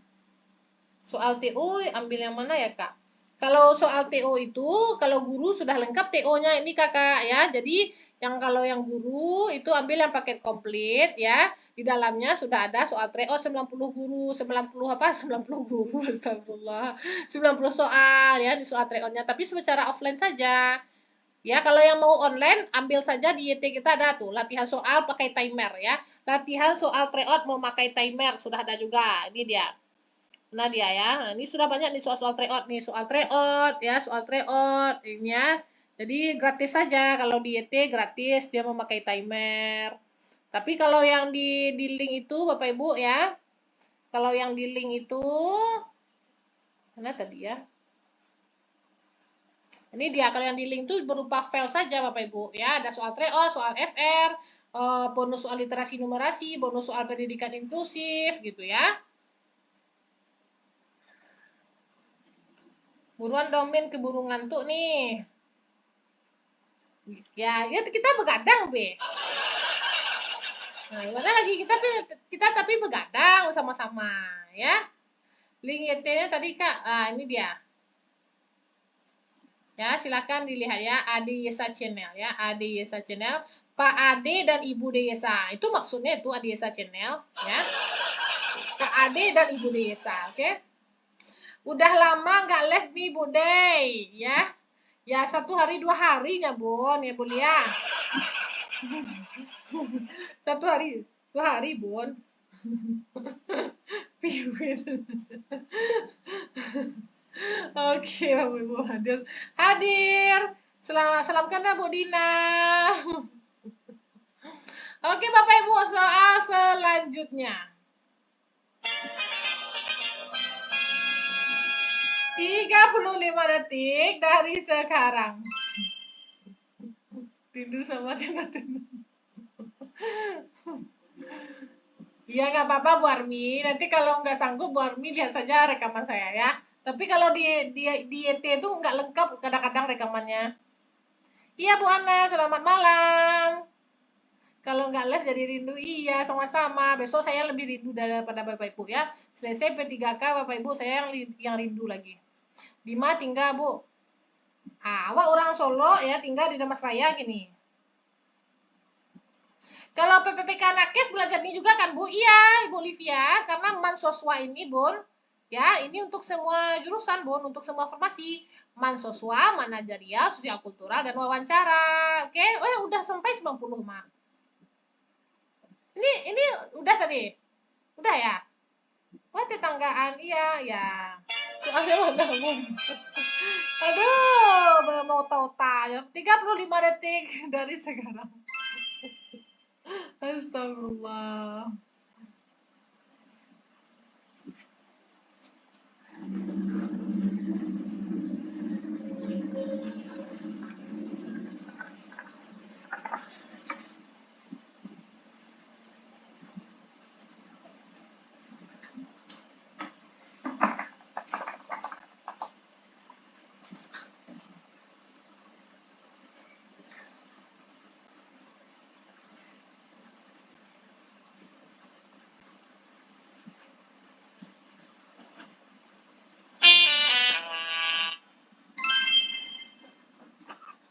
Soal TO ambil yang mana ya, Kak? Kalau soal TO itu, kalau guru sudah lengkap TO-nya ini, Kakak ya. Jadi kalau yang guru itu ambil yang paket komplit ya. Di dalamnya sudah ada soal TO 90 guru, 90 apa? 90 guru, astagfirullah. 90 soal ya di soal TO-nya, tapi secara offline saja. Ya, kalau yang mau online ambil saja di YT kita ada tuh latihan soal pakai timer ya. Latihan soal tryout mau pakai timer sudah ada juga. Ini dia. Nah dia ya, nah, ini sudah banyak nih soal-soal tryout nih, soal tryout ya, soal tryout ini ya. Jadi gratis saja kalau di YT gratis dia memakai timer. Tapi kalau yang di link itu Bapak Ibu ya, kalau yang di link itu mana tadi ya? Ini dia kalau yang di link itu berupa file saja Bapak Ibu ya, ada soal tryout, soal FR, bonus soal literasi numerasi, bonus soal pendidikan inklusif gitu ya. Buruan domain keburu ngantuk nih. Ya, ya kita begadang, Be. Nah, mana lagi kita tapi begadang sama-sama, ya. Link YT-nya tadi Kak, ini dia. Ya, silakan dilihat ya, Ade Yesa Channel ya, Ade Yesa Channel, Pak Ade dan Ibu Desa. Itu maksudnya itu Ade Yesa Channel, ya. Pak Ade dan Ibu Desa, oke? Okay? Udah lama nggak live nih Bu Dey, ya. Ya 1 hari 2 hari ya Bun, ya Bun ya. 1 hari 2 hari Bun. Piwil. Oke, Bapak Ibu hadir. Hadir. Salamkan ya Bu Dina. Oke, Bapak Ibu, soal selanjutnya. 35 detik dari sekarang. Rindu sama teman-teman. Iya, nggak apa-apa Bu Armi. Nanti kalau nggak sanggup Bu Armi lihat saja rekaman saya ya. Tapi kalau di YT itu nggak lengkap kadang-kadang rekamannya. Iya Bu Ana, selamat malam. Kalau nggak live jadi rindu, iya sama-sama. Besok saya lebih rindu daripada Bapak Ibu ya. Selesai P3K Bapak Ibu saya yang rindu lagi. Dima tinggal Bu. Awak orang Solo ya tinggal di Damas Raya gini. Kalau PPPK Nakes belajar ini juga kan Bu? Iya Ibu Livia, karena Mansoswa ini Bun, ya ini untuk semua jurusan Bun, untuk semua formasi. Mansoswa, manajerial, sosial kultural, dan wawancara. Oke, oh udah sampai 90 mah. Ini udah tadi? Udah ya? Wah tetanggaan, iya ya. Soalnya mana Bun? Aduh, mau tahu-tahu. 35 detik dari sekarang. Astagfirullah.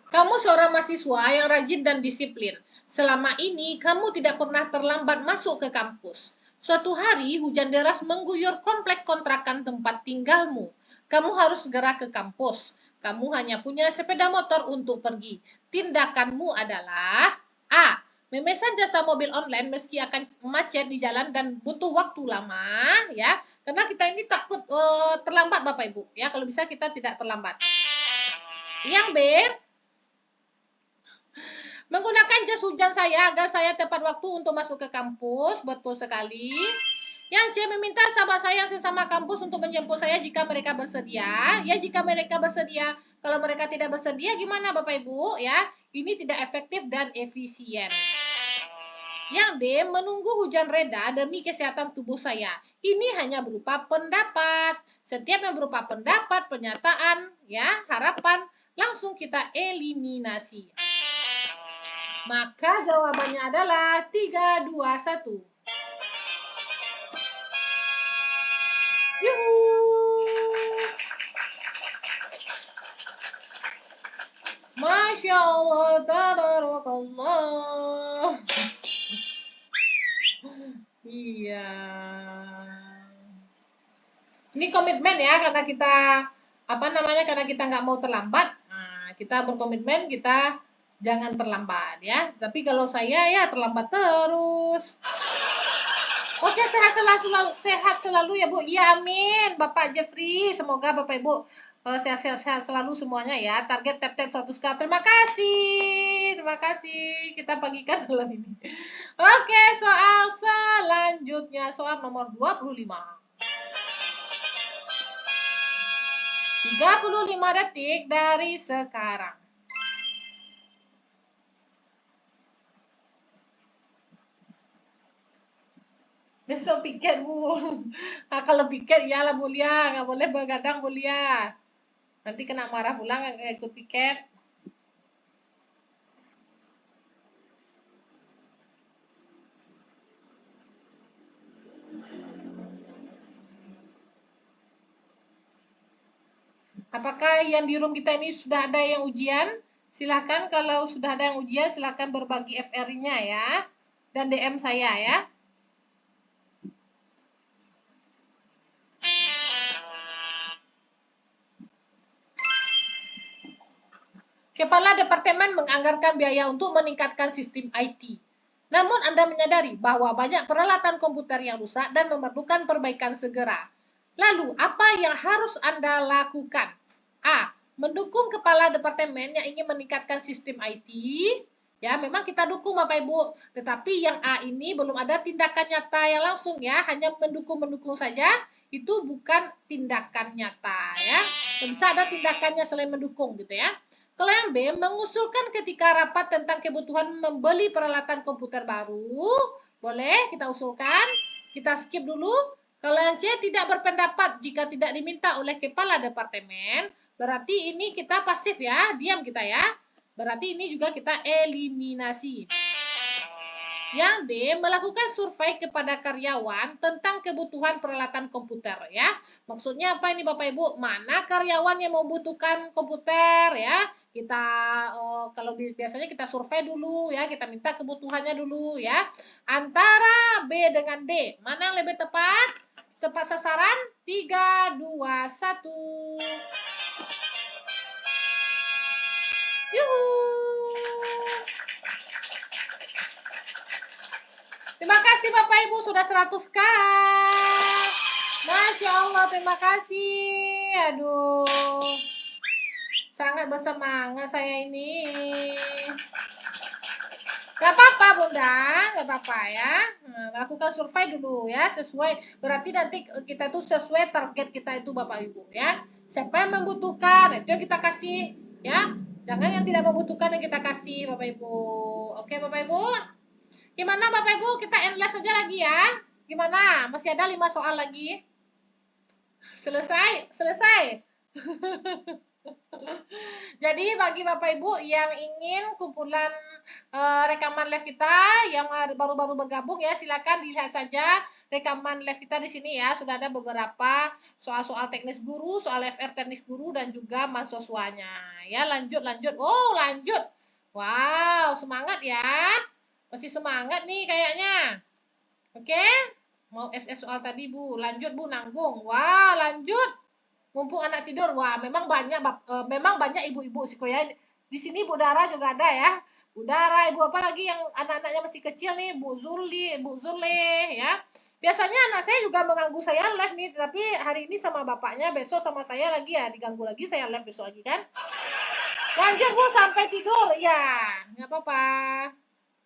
Kamu seorang mahasiswa yang rajin dan disiplin. Selama ini kamu tidak pernah terlambat masuk ke kampus. Suatu hari hujan deras mengguyur komplek kontrakan tempat tinggalmu. Kamu harus segera ke kampus. Kamu hanya punya sepeda motor untuk pergi. Tindakanmu adalah A. Memesan jasa mobil online meski akan macet di jalan dan butuh waktu lama ya. Karena kita ini takut terlambat Bapak Ibu ya. Kalau bisa kita tidak terlambat. Yang B, menggunakan jas hujan saya agar saya tepat waktu untuk masuk ke kampus. Betul sekali. Yang C, meminta sahabat saya yang sesama kampus untuk menjemput saya jika mereka bersedia. Ya, jika mereka bersedia. Kalau mereka tidak bersedia, gimana Bapak Ibu? Ya, ini tidak efektif dan efisien. Oke, oh udah tadi. Udah ya? Wah, tetanggaan. Iya, ya. Soalnya mana Bun? Aduh, mau tahu-tahu. 35 detik dari sekarang. Yang D, menunggu hujan reda demi kesehatan tubuh saya. Ini hanya berupa pendapat. Setiap yang berupa pendapat, pernyataan, ya, harapan, langsung kita eliminasi. Maka jawabannya adalah 3, 2, 1. Yuhu! Masya Allah, tabarakallah. Iya. Ini komitmen ya, karena kita karena kita nggak mau terlambat. Nah, kita berkomitmen kita jangan terlambat ya. Tapi kalau saya ya terlambat terus. Oke, sehat selalu ya Bu. Ya amin. Bapak Jeffrey, semoga Bapak Ibu sehat-sehat selalu semuanya ya. Target tap-tap 100K. Terima kasih. Terima kasih. Kita bagikan dalam ini. Oke, soal selanjutnya. Soal nomor 25. 35 detik dari sekarang. Besok piket Bu. Nah, kalau piket iyalah mulia, nggak boleh begadang mulia. Nanti kena marah pulang ikut piket. Apakah yang di room kita ini sudah ada yang ujian? Silahkan kalau sudah ada yang ujian silahkan berbagi FR-nya ya. Dan DM saya ya. Kepala Departemen menganggarkan biaya untuk meningkatkan sistem IT. Namun Anda menyadari bahwa banyak peralatan komputer yang rusak dan memerlukan perbaikan segera. Lalu, apa yang harus Anda lakukan? A. Mendukung kepala departemen yang ingin meningkatkan sistem IT. Ya, memang kita dukung Bapak Ibu. Tetapi yang A ini belum ada tindakan nyata yang langsung ya, hanya mendukung-mendukung saja. Itu bukan tindakan nyata ya. Bisa ada tindakannya selain mendukung gitu ya. Kalau yang B, mengusulkan ketika rapat tentang kebutuhan membeli peralatan komputer baru. Boleh kita usulkan. Kita skip dulu. Kalau yang C, tidak berpendapat jika tidak diminta oleh kepala departemen. Berarti ini kita pasif ya, diam kita ya. Berarti ini juga kita eliminasi. Yang D, melakukan survei kepada karyawan tentang kebutuhan peralatan komputer ya. Maksudnya apa ini Bapak Ibu? Mana karyawan yang membutuhkan komputer ya? Kita kalau biasanya kita survei dulu ya, kita minta kebutuhannya dulu ya. Antara B dengan D, mana yang lebih tepat? Tepat sasaran? 3, 2, 1. Yuhu. Terima kasih Bapak Ibu sudah 100K. Masya Allah, terima kasih. Aduh. Sangat bersemangat saya ini. Gak apa-apa Bunda, gak apa-apa ya. Lakukan survei dulu ya, sesuai. Berarti nanti kita tuh sesuai target kita itu Bapak Ibu ya. Siapa yang membutuhkan, itu yang kita kasih ya. Jangan yang tidak membutuhkan yang kita kasih Bapak Ibu. Oke Bapak Ibu. Gimana Bapak Ibu, kita endless saja lagi ya. Gimana? Masih ada 5 soal lagi. Selesai? Selesai. Jadi bagi Bapak Ibu yang ingin kumpulan rekaman live kita yang baru-baru bergabung ya, silakan dilihat saja rekaman live kita di sini ya. Sudah ada beberapa soal-soal teknis guru, soal FR teknis guru dan juga mahasiswanya. Ya, lanjut. Oh, lanjut. Wow, semangat ya. Masih semangat nih kayaknya. Oke? Mau SS soal tadi Bu. Lanjut Bu, nanggung. Wah, lanjut. Mumpung anak tidur. Wah, memang banyak ibu-ibu sih ya. Di sini Bu Dara juga ada ya. Bu Dara, ibu apa lagi yang anak-anaknya masih kecil nih, Bu Zule ya. Biasanya anak saya juga mengganggu saya live nih, tapi hari ini sama bapaknya, besok sama saya lagi ya, diganggu lagi saya live besok lagi kan. Lanjut Bu sampai tidur. Ya, nggak apa-apa.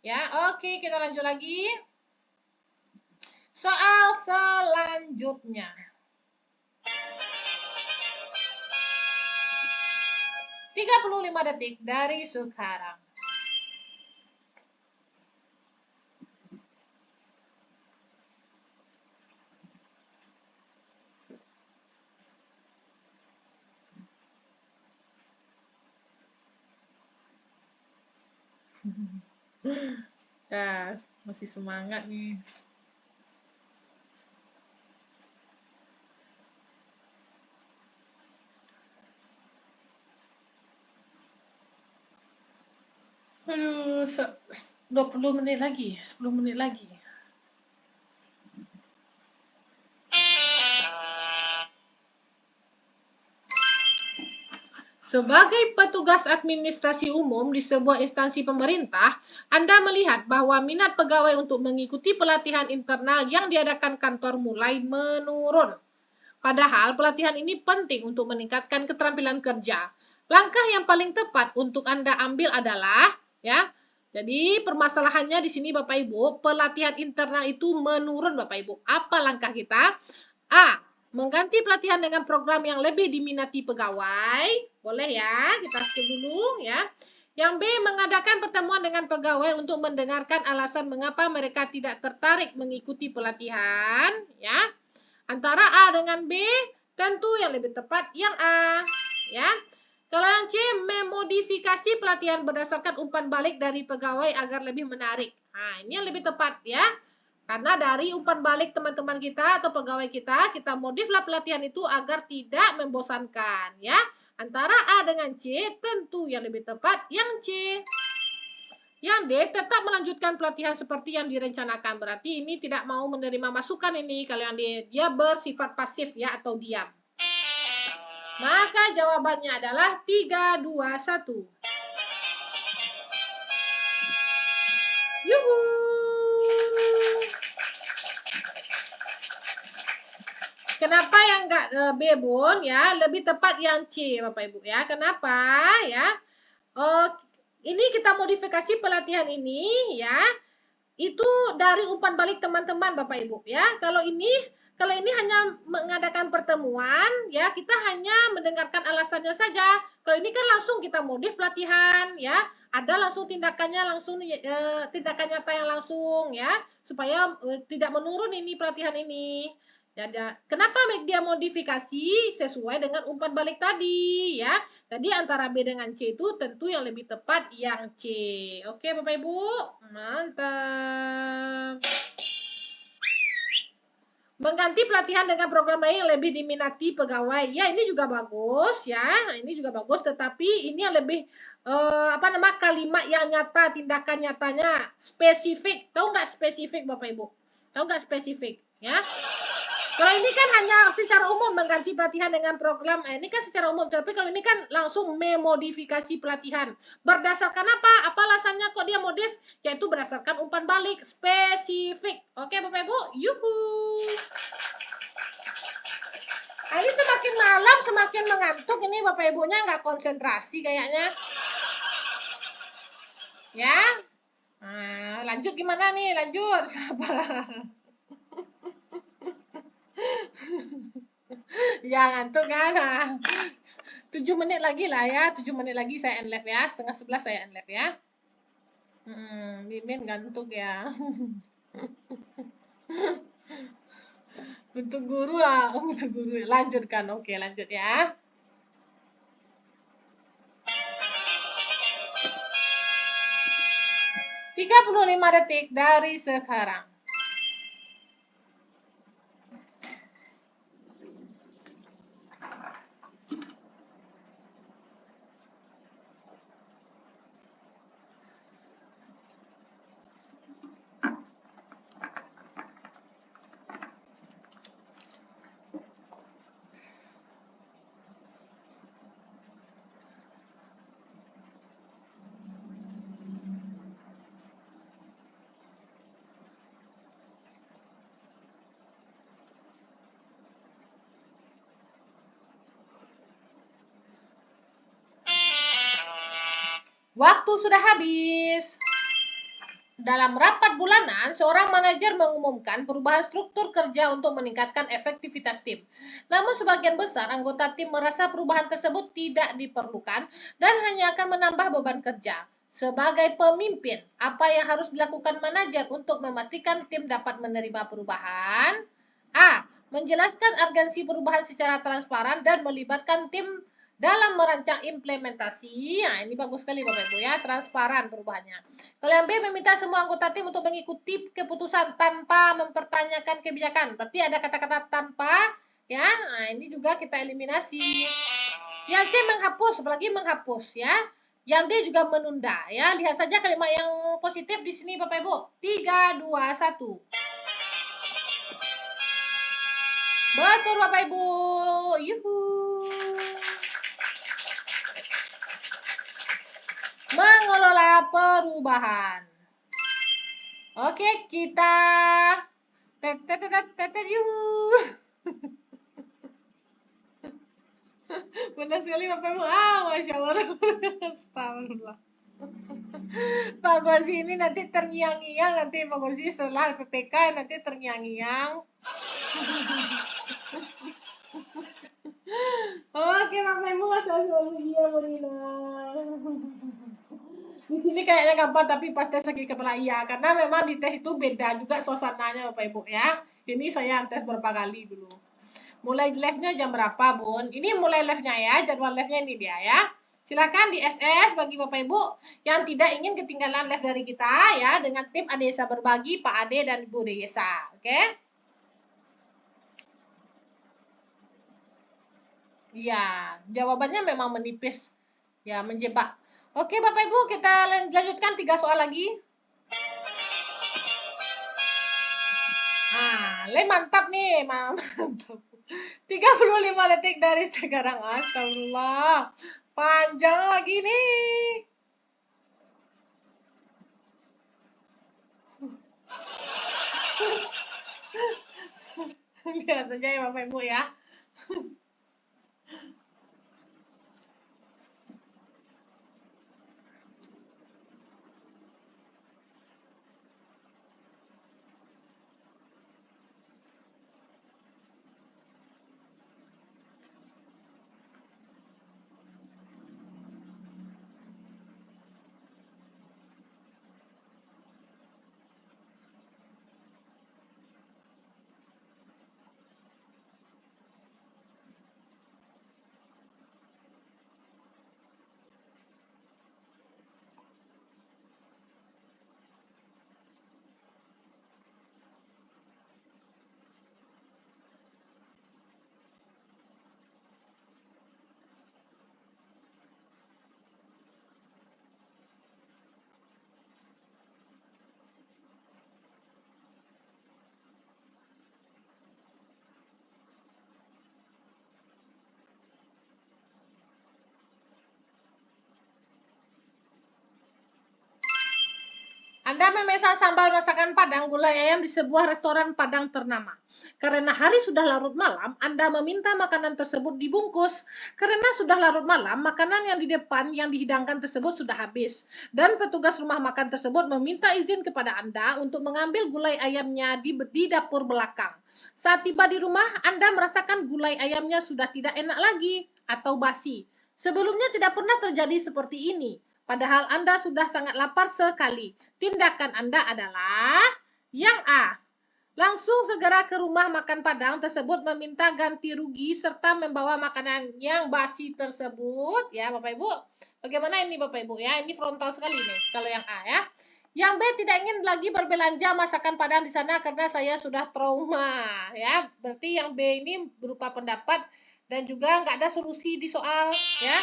Ya, oke, kita lanjut lagi. Soal selanjutnya. 35 detik dari sekarang. Ya, masih semangat nih. Aduh, 20 menit lagi, 10 menit lagi. Sebagai petugas administrasi umum di sebuah instansi pemerintah, Anda melihat bahwa minat pegawai untuk mengikuti pelatihan internal yang diadakan kantor mulai menurun. Padahal pelatihan ini penting untuk meningkatkan keterampilan kerja. Langkah yang paling tepat untuk Anda ambil adalah, ya. Jadi permasalahannya di sini Bapak Ibu, pelatihan internal itu menurun Bapak Ibu. Apa langkah kita? A. Mengganti pelatihan dengan program yang lebih diminati pegawai. Boleh ya, kita skip dulu ya. Yang B. Mengadakan pertemuan dengan pegawai untuk mendengarkan alasan mengapa mereka tidak tertarik mengikuti pelatihan. Ya. Antara A dengan B, tentu yang lebih tepat yang A. Ya. Kalau yang C, memodifikasi pelatihan berdasarkan umpan balik dari pegawai agar lebih menarik. Nah, ini yang lebih tepat ya. Karena dari umpan balik teman-teman kita atau pegawai kita modiflah pelatihan itu agar tidak membosankan ya. Antara A dengan C, tentu yang lebih tepat yang C. Yang D, tetap melanjutkan pelatihan seperti yang direncanakan. Berarti ini tidak mau menerima masukan ini. Kalau yang D, dia bersifat pasif ya atau diam. Maka jawabannya adalah 3, 2, 1. Yuhu. Kenapa yang enggak B, Bun? Ya, lebih tepat yang C, Bapak Ibu ya. Kenapa? Ya. Ini kita modifikasi pelatihan ini ya. Itu dari umpan balik teman-teman Bapak Ibu ya. Kalau ini hanya mengadakan pertemuan ya, kita hanya mendengarkan alasannya saja. Kalau ini kan langsung kita modif pelatihan ya. Ada langsung tindakannya tindakan nyata yang langsung ya, supaya tidak menurun ini pelatihan ini. Ya, kenapa dia modifikasi sesuai dengan umpan balik tadi ya. Tadi antara B dengan C itu tentu yang lebih tepat yang C. Oke Bapak Ibu, mantap. Mengganti pelatihan dengan program lain yang lebih diminati pegawai. Ya, ini juga bagus ya. Ini juga bagus, tetapi ini yang lebih kalimat yang nyata, tindakan nyatanya spesifik. Tahu nggak spesifik Bapak Ibu? Tahu nggak spesifik? Ya. Kalau ini kan hanya secara umum mengganti pelatihan dengan program, ini kan secara umum. Tapi kalau ini kan langsung memodifikasi pelatihan. Berdasarkan apa? Apa alasannya kok dia modif? Yaitu berdasarkan umpan balik spesifik. Oke Bapak Ibu? Yuhu. Ini semakin malam semakin mengantuk. Ini Bapak Ibunya nggak konsentrasi kayaknya. Ya. Nah, lanjut gimana nih? Lanjut. Sabar. Ya ngantuk kan. 7 menit lagi lah ya. 7 menit lagi saya end live ya. 10:30 saya end live ya. Mimin ngantuk ya. Untuk guru lah. Untuk guru. Lanjutkan. Oke lanjut ya. 35 detik dari sekarang. Waktu sudah habis. Dalam rapat bulanan, seorang manajer mengumumkan perubahan struktur kerja untuk meningkatkan efektivitas tim. Namun sebagian besar anggota tim merasa perubahan tersebut tidak diperlukan dan hanya akan menambah beban kerja. Sebagai pemimpin, apa yang harus dilakukan manajer untuk memastikan tim dapat menerima perubahan? A. Menjelaskan urgensi perubahan secara transparan dan melibatkan tim dalam merancang implementasi. Nah, ini bagus sekali Bapak Ibu ya, transparan perubahannya. Kalau yang B meminta semua anggota tim untuk mengikuti keputusan tanpa mempertanyakan kebijakan. Berarti ada kata-kata tanpa ya. Nah, ini juga kita eliminasi. Yang C menghapus, apalagi menghapus ya. Yang D juga menunda ya. Lihat saja kalimat yang positif di sini Bapak Ibu. 3, 2, 1. Betul Bapak Ibu. Yuhu. Mengelola perubahan. Oke, kita yuhu. Benar sekali Bapak Ibu. Masya Allah. Astagfirullah. Pak Gozi ini nanti terngiang-ngiang, nanti Pak Gozi setelah PPK nanti terngiang-ngiang. Oke Bapak Ibu, saya selalu iya Marina. Di sini kayaknya gampang tapi pas tes lagi kepala iya, karena memang di tes itu beda juga suasananya Bapak Ibu ya. Ini saya tes berapa kali dulu. Mulai live-nya jam berapa Bun? Ini mulai live-nya ya, jadwal live-nya ini dia ya. Silakan di SS bagi Bapak Ibu yang tidak ingin ketinggalan live dari kita ya, dengan tim Adesa Berbagi, Pak Ade dan Ibu Desa. Oke? Iya, jawabannya memang menipis. Ya, menjebak. Oke, Bapak Ibu, kita lanjutkan 3 soal lagi. Mantap nih, mantap. 35 detik dari sekarang. Astagfirullah. Panjang lagi nih. Lihat saja ya Bapak Ibu ya. Anda memesan sambal masakan Padang gulai ayam di sebuah restoran Padang ternama. Karena hari sudah larut malam, Anda meminta makanan tersebut dibungkus. Karena sudah larut malam, makanan yang di depan yang dihidangkan tersebut sudah habis. Dan petugas rumah makan tersebut meminta izin kepada Anda untuk mengambil gulai ayamnya di dapur belakang. Saat tiba di rumah, Anda merasakan gulai ayamnya sudah tidak enak lagi atau basi. Sebelumnya tidak pernah terjadi seperti ini. Padahal Anda sudah sangat lapar sekali. Tindakan Anda adalah yang A. Langsung segera ke rumah makan Padang tersebut meminta ganti rugi serta membawa makanan yang basi tersebut. Ya Bapak Ibu, bagaimana ini Bapak Ibu ya? Ini frontal sekali nih kalau yang A ya. Yang B tidak ingin lagi berbelanja masakan Padang di sana karena saya sudah trauma ya. Berarti yang B ini berupa pendapat dan juga nggak ada solusi di soal ya.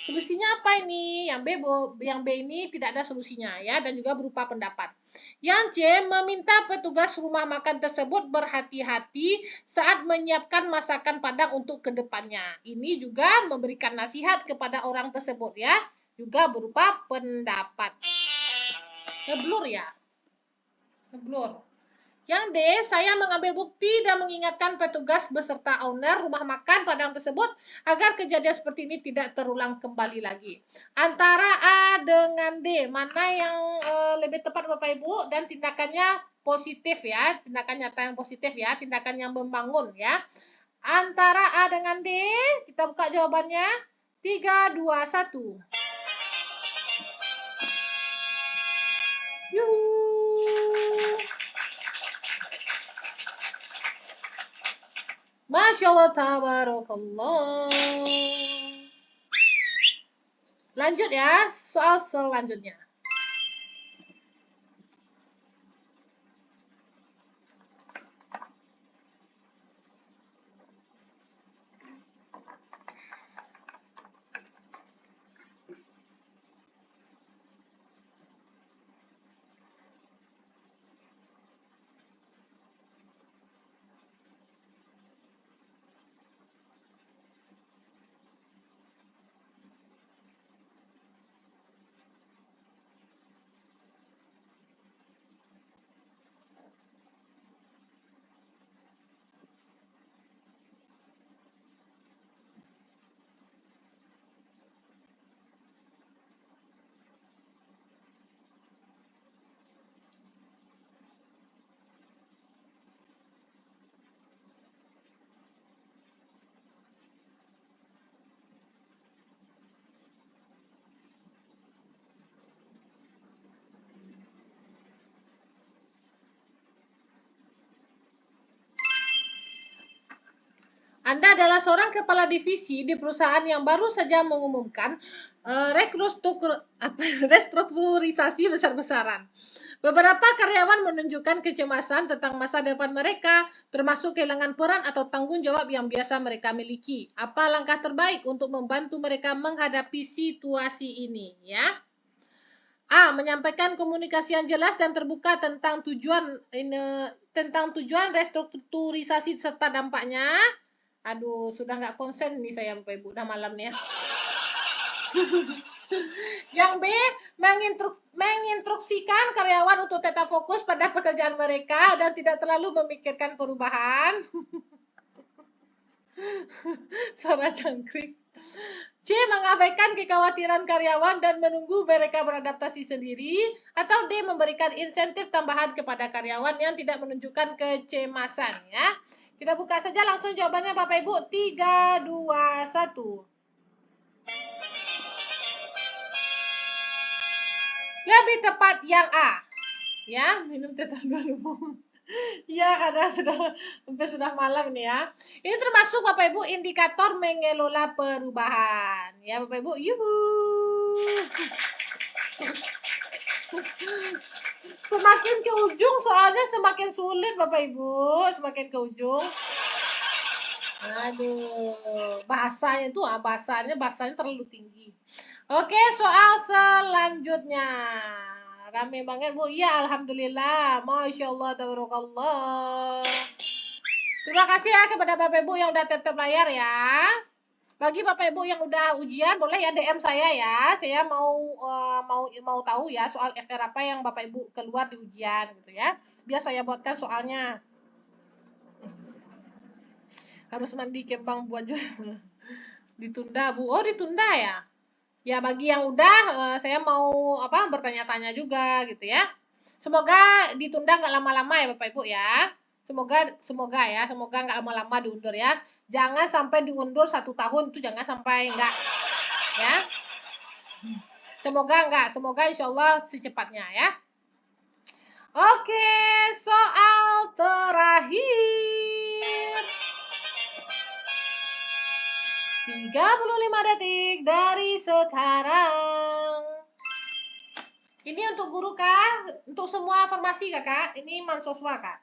Solusinya apa ini? Yang B ini tidak ada solusinya ya dan juga berupa pendapat. Yang C meminta petugas rumah makan tersebut berhati-hati saat menyiapkan masakan Padang untuk kedepannya. Ini juga memberikan nasihat kepada orang tersebut ya, juga berupa pendapat. Ngeblur ya? Ngeblur. Yang D, saya mengambil bukti dan mengingatkan petugas beserta owner rumah makan Padang tersebut agar kejadian seperti ini tidak terulang kembali lagi. Antara A dengan D, mana yang lebih tepat Bapak Ibu dan tindakannya positif ya, tindakan nyata yang positif ya, tindakan yang membangun ya. Antara A dengan D, kita buka jawabannya. 3, 2, 1. Yuhu. Masya Allah, tabarakallah. Lanjut ya, soal selanjutnya. Anda adalah seorang kepala divisi di perusahaan yang baru saja mengumumkan restrukturisasi besar-besaran. Beberapa karyawan menunjukkan kecemasan tentang masa depan mereka, termasuk kehilangan peran atau tanggung jawab yang biasa mereka miliki. Apa langkah terbaik untuk membantu mereka menghadapi situasi ini? Ya. A. Menyampaikan komunikasi yang jelas dan terbuka tentang tujuan restrukturisasi serta dampaknya. Aduh, sudah nggak konsen nih saya Bapak Ibu, udah malam nih ya. Yang B, menginstruksikan karyawan untuk tetap fokus pada pekerjaan mereka dan tidak terlalu memikirkan perubahan. Suara cangkrik. C. Mengabaikan kekhawatiran karyawan dan menunggu mereka beradaptasi sendiri. Atau D. Memberikan insentif tambahan kepada karyawan yang tidak menunjukkan kecemasan. Ya. Kita buka saja langsung jawabannya Bapak Ibu. 3, 2, 1. Lebih tepat yang A. Ya, minum teh dulu. Ya, karena sudah malam nih ya. Ini termasuk Bapak Ibu indikator mengelola perubahan. Ya, Bapak Ibu. Yuhu. Semakin ke ujung soalnya semakin sulit Bapak Ibu, semakin ke ujung. Aduh, bahasanya terlalu tinggi. Oke, soal selanjutnya. Rame banget Bu. Ya, alhamdulillah. Masya Allah, tabarakallah. Terima kasih ya kepada Bapak Ibu yang udah tetap layar ya. Bagi Bapak Ibu yang udah ujian boleh ya DM saya ya. Saya mau tahu ya soal FR apa yang Bapak Ibu keluar di ujian gitu ya. Biar saya buatkan soalnya. Harus mandi kembang buat juga. Ditunda Bu. Oh, ditunda ya. Ya bagi yang udah saya mau bertanya-tanya juga gitu ya. Semoga ditunda nggak lama-lama ya Bapak Ibu ya. Semoga nggak lama-lama diundur ya. Jangan sampai diundur 1 tahun itu jangan sampai nggak ya. Semoga insya Allah secepatnya ya. Oke, soal terakhir. 35 detik dari sekarang. Ini untuk guru kah? Untuk semua formasi kakak? Ini mahasiswa kak?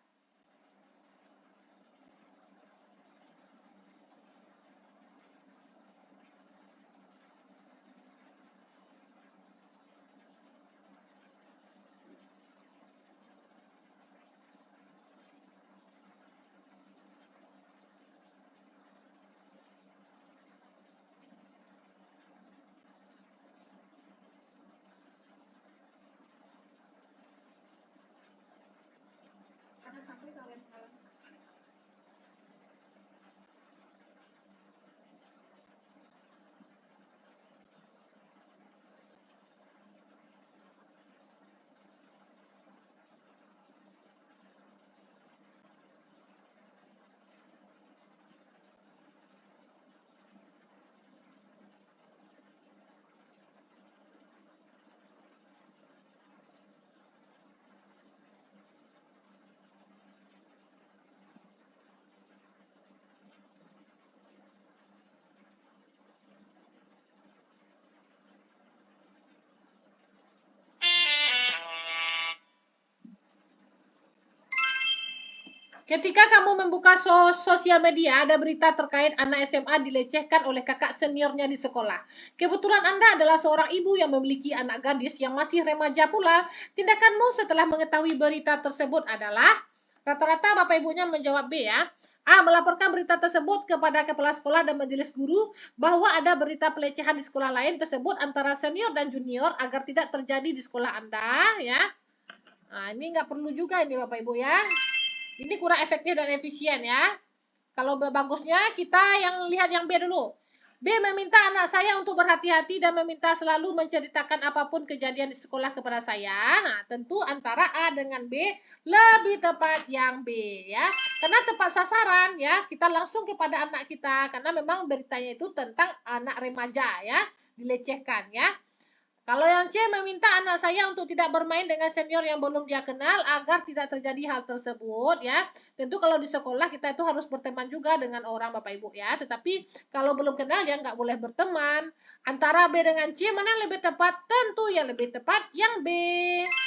Ketika kamu membuka sosial media, ada berita terkait anak SMA dilecehkan oleh kakak seniornya di sekolah. Kebetulan Anda adalah seorang ibu yang memiliki anak gadis yang masih remaja pula. Tindakanmu setelah mengetahui berita tersebut adalah, rata-rata Bapak Ibunya menjawab B ya. A. Melaporkan berita tersebut kepada kepala sekolah dan majelis guru bahwa ada berita pelecehan di sekolah lain tersebut antara senior dan junior agar tidak terjadi di sekolah Anda ya. Nah, ini nggak perlu juga ini Bapak Ibu ya. Ini kurang efektif dan efisien ya. Kalau bagusnya kita yang lihat yang B dulu. B. Meminta anak saya untuk berhati-hati dan meminta selalu menceritakan apapun kejadian di sekolah kepada saya. Nah, tentu antara A dengan B lebih tepat yang B ya. Karena tepat sasaran ya. Kita langsung kepada anak kita karena memang beritanya itu tentang anak remaja ya, dilecehkan ya. Kalau yang C meminta anak saya untuk tidak bermain dengan senior yang belum dia kenal agar tidak terjadi hal tersebut ya. Tentu kalau di sekolah kita itu harus berteman juga dengan orang Bapak Ibu ya. Tetapi kalau belum kenal ya nggak boleh berteman. Antara B dengan C mana yang lebih tepat? Tentu yang lebih tepat yang B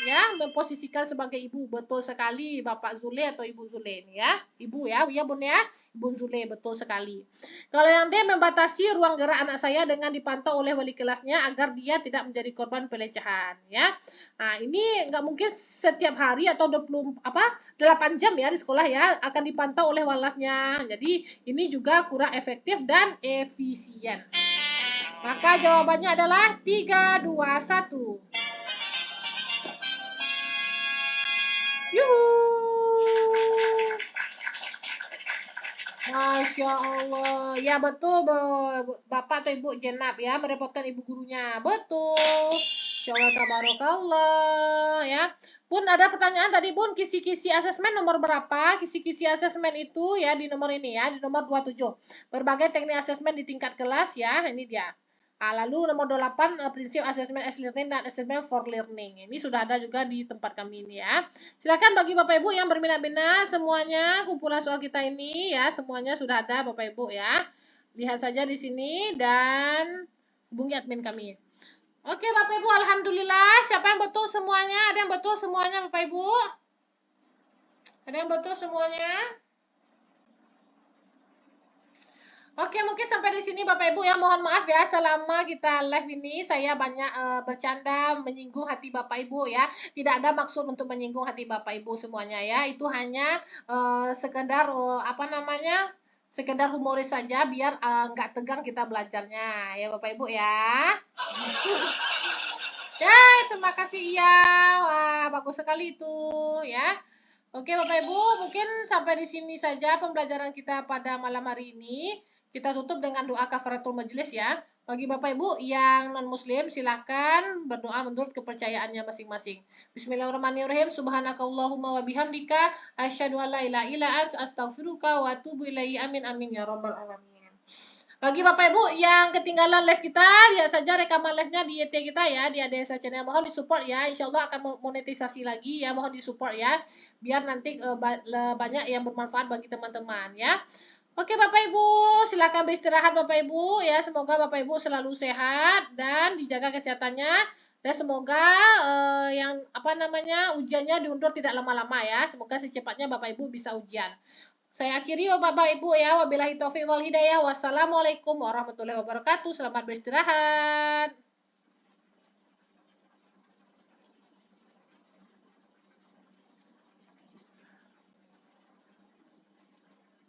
ya. Memposisikan sebagai ibu. Betul sekali Bapak Zule atau Ibu Zule ini ya. Ibu ya, ya Bun ya. Ibu Zule betul sekali. Kalau yang D membatasi ruang gerak anak saya dengan dipantau oleh wali kelasnya agar dia tidak menjadi korban pelecehan ya. Nah, ini nggak mungkin setiap hari atau 8 jam ya di sekolah ya akan dipantau oleh walasnya. Jadi ini juga kurang efektif dan efisien. Maka jawabannya adalah 3, 2, 1. Yuhu. Masya Allah. Ya betul Bapak atau Ibu Jenab ya merepotkan ibu gurunya. Betul. Insyaallah tabarakallah ya. Bun ada pertanyaan tadi Bun, kisi-kisi asesmen nomor berapa? Kisi-kisi asesmen itu ya di nomor ini ya, di nomor 27. Berbagai teknik asesmen di tingkat kelas ya, ini dia. Lalu nomor 28 prinsip asesmen as learning dan asesmen for learning. Ini sudah ada juga di tempat kami ini ya. Silakan bagi Bapak Ibu yang berminat-minat semuanya kumpulan soal kita ini ya, semuanya sudah ada Bapak Ibu ya. Lihat saja di sini dan hubungi admin kami. Oke Bapak Ibu, alhamdulillah. Siapa yang betul semuanya? Ada yang betul semuanya Bapak Ibu? Ada yang betul semuanya? Oke, mungkin sampai di sini Bapak Ibu ya. Mohon maaf ya selama kita live ini saya banyak bercanda menyinggung hati Bapak Ibu ya. Tidak ada maksud untuk menyinggung hati Bapak Ibu semuanya ya. Itu hanya sekedar sekedar humoris saja biar nggak tegang kita belajarnya ya Bapak Ibu ya. Ya, terima kasih ya. Wah, bagus sekali itu ya. Oke Bapak Ibu, mungkin sampai di sini saja pembelajaran kita pada malam hari ini. Kita tutup dengan doa kafaratul majelis ya. Bagi Bapak Ibu yang non-muslim silahkan berdoa menurut kepercayaannya masing-masing. Bismillahirrahmanirrahim. Subhanakallahumma wa bihamdika asyhadu an la ilaha illa anta astaghfiruka wa atubu ilaihi. Amin amin ya rabbal alamin. Bagi Bapak Ibu yang ketinggalan live kita, lihat saja rekaman live-nya di YT kita ya, di ADSA Channel. Mohon disupport ya, insya Allah akan monetisasi lagi ya, mohon disupport ya, biar nanti banyak yang bermanfaat bagi teman-teman ya. Oke Bapak Ibu, silakan beristirahat Bapak Ibu ya, semoga Bapak Ibu selalu sehat dan dijaga kesehatannya. Dan semoga ujiannya diundur tidak lama-lama ya. Semoga secepatnya Bapak Ibu bisa ujian. Saya akhiri Bapak Ibu ya. Wabillahi taufiq wal hidayah. Wassalamualaikum warahmatullahi wabarakatuh. Selamat beristirahat.